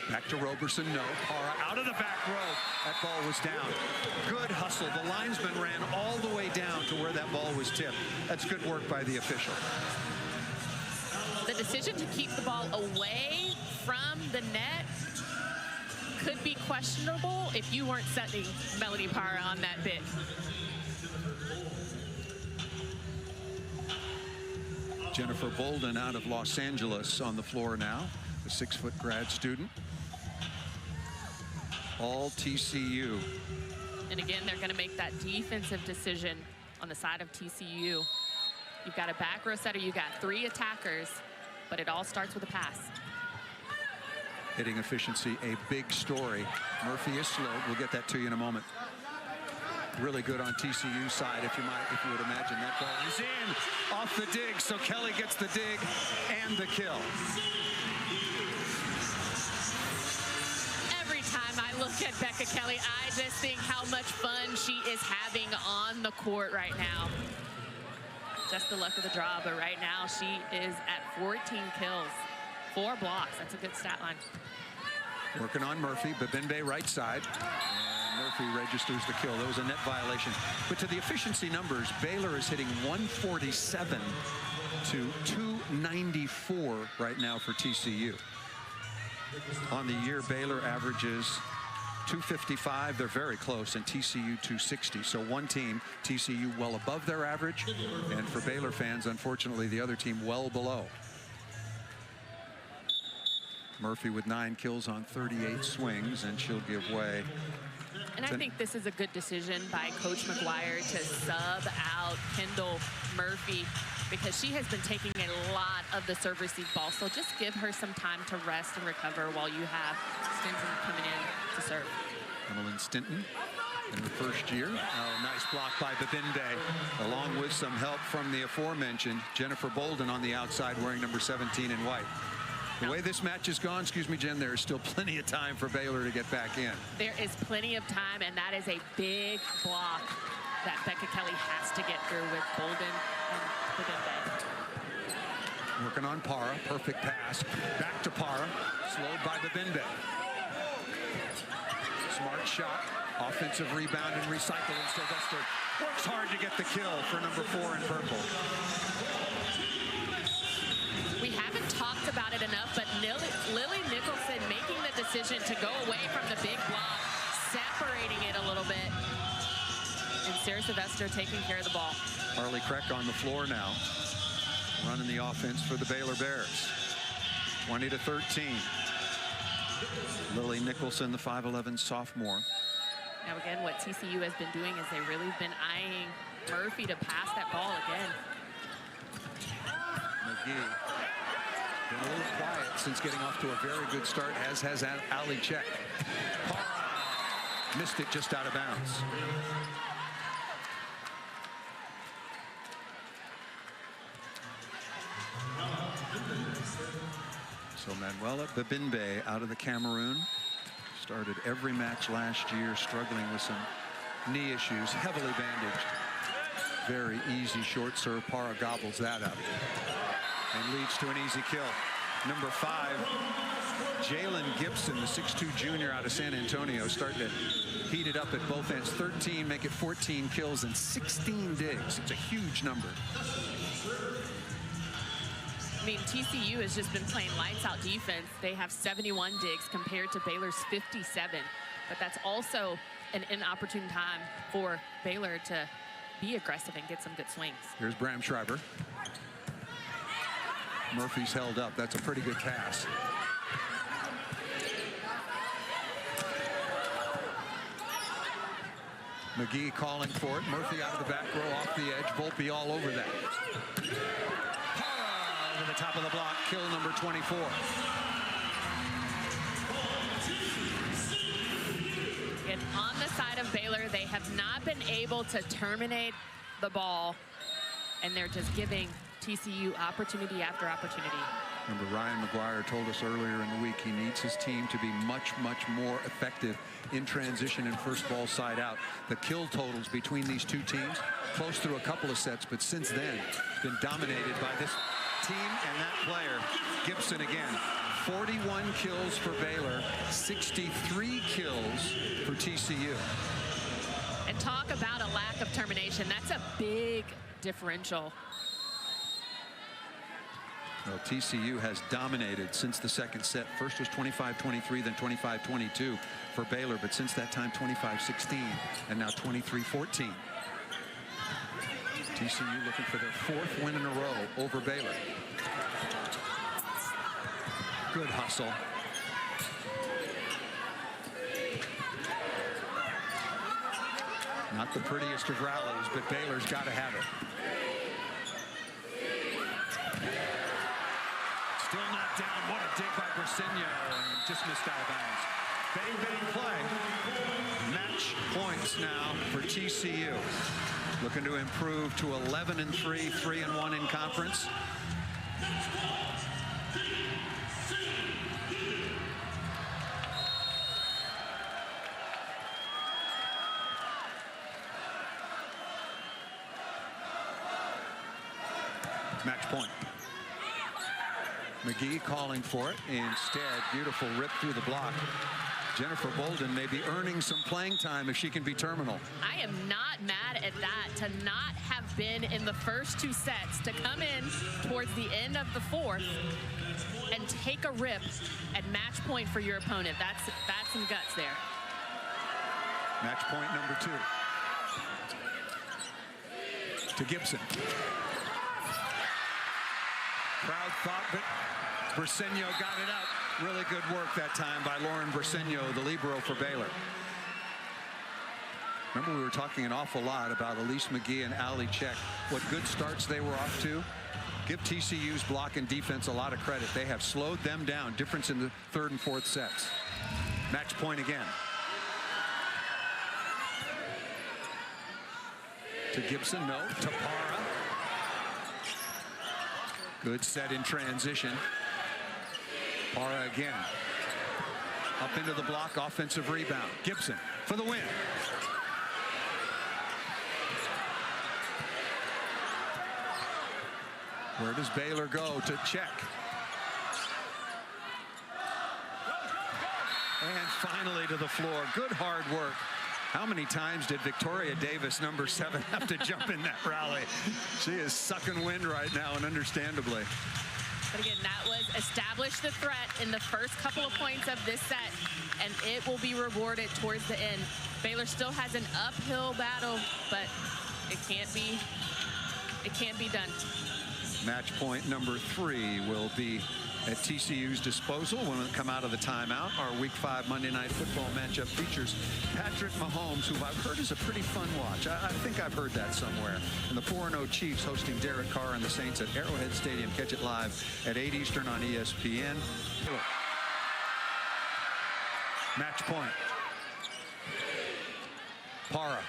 Back to Roberson, no. Parra out of the back row. That ball was down. Good hustle. The linesman ran all the way down to where that ball was tipped. That's good work by the official. The decision to keep the ball away from the net could be questionable if you weren't setting Melanie Parra on that bit. Jennifer Bolden out of Los Angeles on the floor now, a 6-foot grad student. All TCU. And again, they're going to make that defensive decision on the side of TCU. You've got a back row setter, you've got 3 attackers, but it all starts with a pass. Hitting efficiency, a big story. Murphy is slow. We'll get that to you in a moment. Really good on TCU side, if you would imagine. That ball is in off the dig, so Kelly gets the dig and the kill. Every time I look at Becca Kelly, I just think how much fun she is having on the court right now. Just the luck of the draw, but right now she is at 14 kills, 4 blocks. That's a good stat line. Working on Murphy, Babinbe right side. And Murphy registers the kill. That was a net violation. But to the efficiency numbers, Baylor is hitting 147 to 294 right now for TCU. On the year, Baylor averages 255. They're very close, and TCU 260. So one team, TCU, well above their average, and for Baylor fans, unfortunately, the other team well below. Murphy with 9 kills on 38 swings, and she'll give way. And I think this is a good decision by Coach McGuire to sub out Kendall Murphy, because she has been taking a lot of the serve receive ball. So just give her some time to rest and recover while you have Stinson coming in to serve. Emmeline Stinton in her first year. Oh, nice block by Babinbe, along with some help from the aforementioned Jennifer Bolden on the outside, wearing number 17 in white. The way this match has gone, excuse me, Jen, there is still plenty of time for Baylor to get back in. There is plenty of time, and that is a big block that Becca Kelly has to get through with Bolden and Babinbe. Working on Parra, perfect pass. Back to Parra, slowed by Babinbe. Smart shot, offensive rebound and recycle, and Sylvester works hard to get the kill for number 4 in purple. We haven't talked about it enough, but Lily Nicholson making the decision to go away from the big block, separating it a little bit, and Sarah Sylvester taking care of the ball. Harley Kreck on the floor now, running the offense for the Baylor Bears. 20-13. Lily Nicholson, the 5'11" sophomore. Now again, what TCU has been doing is they've really been eyeing Murphy to pass that ball again. McGee been a little quiet since getting off to a very good start, as has Ali Check. Missed it just out of bounds. So Manuela Babinbe out of the Cameroon. Started every match last year, struggling with some knee issues, heavily bandaged. Very easy short serve. Parra gobbles that up and leads to an easy kill. Number 5, Jalen Gibson, the 6'2 junior out of San Antonio, starting to heat it up at both ends. 13, make it 14 kills and 16 digs. It's a huge number. I mean, TCU has just been playing lights out defense. They have 71 digs compared to Baylor's 57. But that's also an inopportune time for Baylor to be aggressive and get some good swings. Here's Bram Schreiber. Murphy's held up. That's a pretty good pass. McGee calling for it. Murphy out of the back row off the edge. Volpe all over that. Para over the top of the block. Kill number 24. And on the side of Baylor, they have not been able to terminate the ball, and they're just giving TCU opportunity after opportunity. Remember, Ryan McGuire told us earlier in the week he needs his team to be much, much more effective in transition and first ball side out. The kill totals between these two teams close through a couple of sets, but since then been dominated by this team and that player. Gibson again. 41 kills for Baylor, 63 kills for TCU. And talk about a lack of termination. That's a big differential. Well, TCU has dominated since the second set. First was 25-23, then 25-22 for Baylor, but since that time 25-16 and now 23-14. TCU looking for their 4th win in a row over Baylor. Good hustle. Not the prettiest of rallies, but Baylor's got to have it. Still not down. What a dig by Briseño, and just missed out of bounds. Bang, bang play. Match points now for TCU. Looking to improve to 11-3, 3-1 in conference. Match point. McGee calling for it. Instead, beautiful rip through the block. Jennifer Bolden may be earning some playing time if she can be terminal. I am not mad at that, to not have been in the first 2 sets, to come in towards the end of the 4th and take a rip at match point for your opponent. That's some guts there. Match point number 2 to Gibson. Crowd thought, but Briseño got it up. Really good work that time by Lauren Briseño, the libero for Baylor. Remember, we were talking an awful lot about Elise McGee and Allie Check, what good starts they were off to. Give TCU's block and defense a lot of credit. They have slowed them down. Difference in the 3rd and 4th sets. Match point again. To Gibson, no. To Para. Good set in transition. Para again. Up into the block, offensive rebound. Gibson for the win. Where does Baylor go to check? And finally to the floor. Good hard work. How many times did Victoria Davis, number 7, have to jump in that rally? She is sucking wind right now, and understandably. But again, that was establish the threat in the first couple of points of this set, and it will be rewarded towards the end. Baylor still has an uphill battle, but it can't be done. Match point number 3 will be at TCU's disposal when we come out of the timeout. Our Week 5 Monday Night Football matchup features Patrick Mahomes, who I've heard is a pretty fun watch. I think I've heard that somewhere. And the 4-0 Chiefs hosting Derek Carr and the Saints at Arrowhead Stadium. Catch it live at 8 Eastern on ESPN. Match point. Para.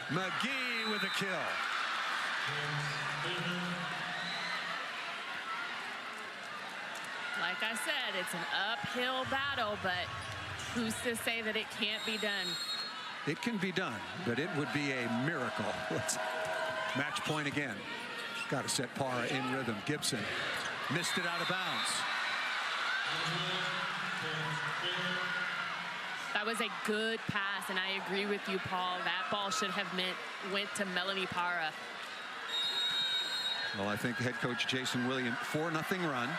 McGee with a kill. Like I said, it's an uphill battle, but who's to say that it can't be done? It can be done, but it would be a miracle. Match point again. Got to set Parra in rhythm. Gibson missed it out of bounds. That was a good pass, and I agree with you, Paul. That ball should have went to Melanie Parra. Well, I think head coach Jason Williams, 4-0 run.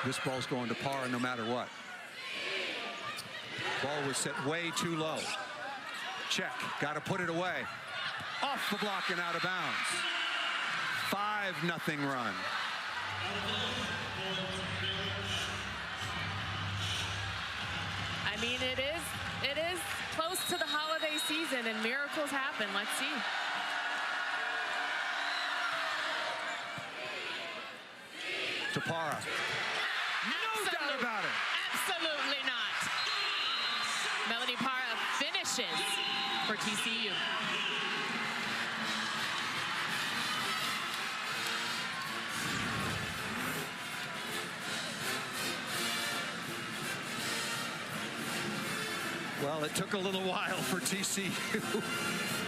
This ball's going to Parra no matter what. Ball was set way too low. Check, got to put it away. Off the block and out of bounds. 5-0 run. I mean, it is close to the holiday season, and miracles happen. Let's see. To Parra. No doubt about it. Absolutely not. Melanie Parra finishes for TCU. Well, it took a little while for TCU.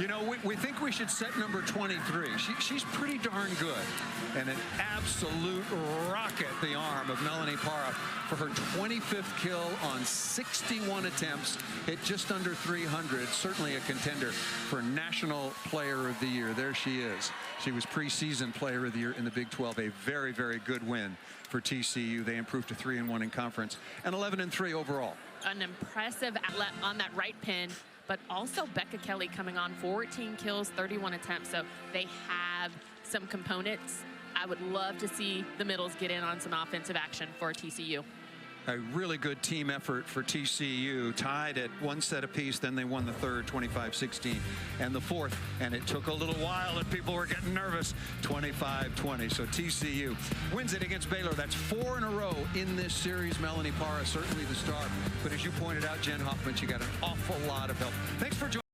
You know, we think we should set number 23. She's pretty darn good. And an absolute rocket, the arm of Melanie Parra for her 25th kill on 61 attempts, hit just under 300. Certainly a contender for National Player of the Year. There she is. She was preseason Player of the Year in the Big 12. A very, very good win for TCU. They improved to 3-1 in conference and 11-3 overall. An impressive outlet on that right pin, but also Becca Kelly coming on 14 kills, 31 attempts. So they have some components. I would love to see the middles get in on some offensive action for TCU. A really good team effort for TCU, tied at 1 set apiece. Then they won the third, 25-16, and the fourth, and it took a little while and people were getting nervous, 25-20. So TCU wins it against Baylor. That's 4 in a row in this series. Melanie Parra, certainly the star, but as you pointed out, Jen Hoffman, she got an awful lot of help. Thanks.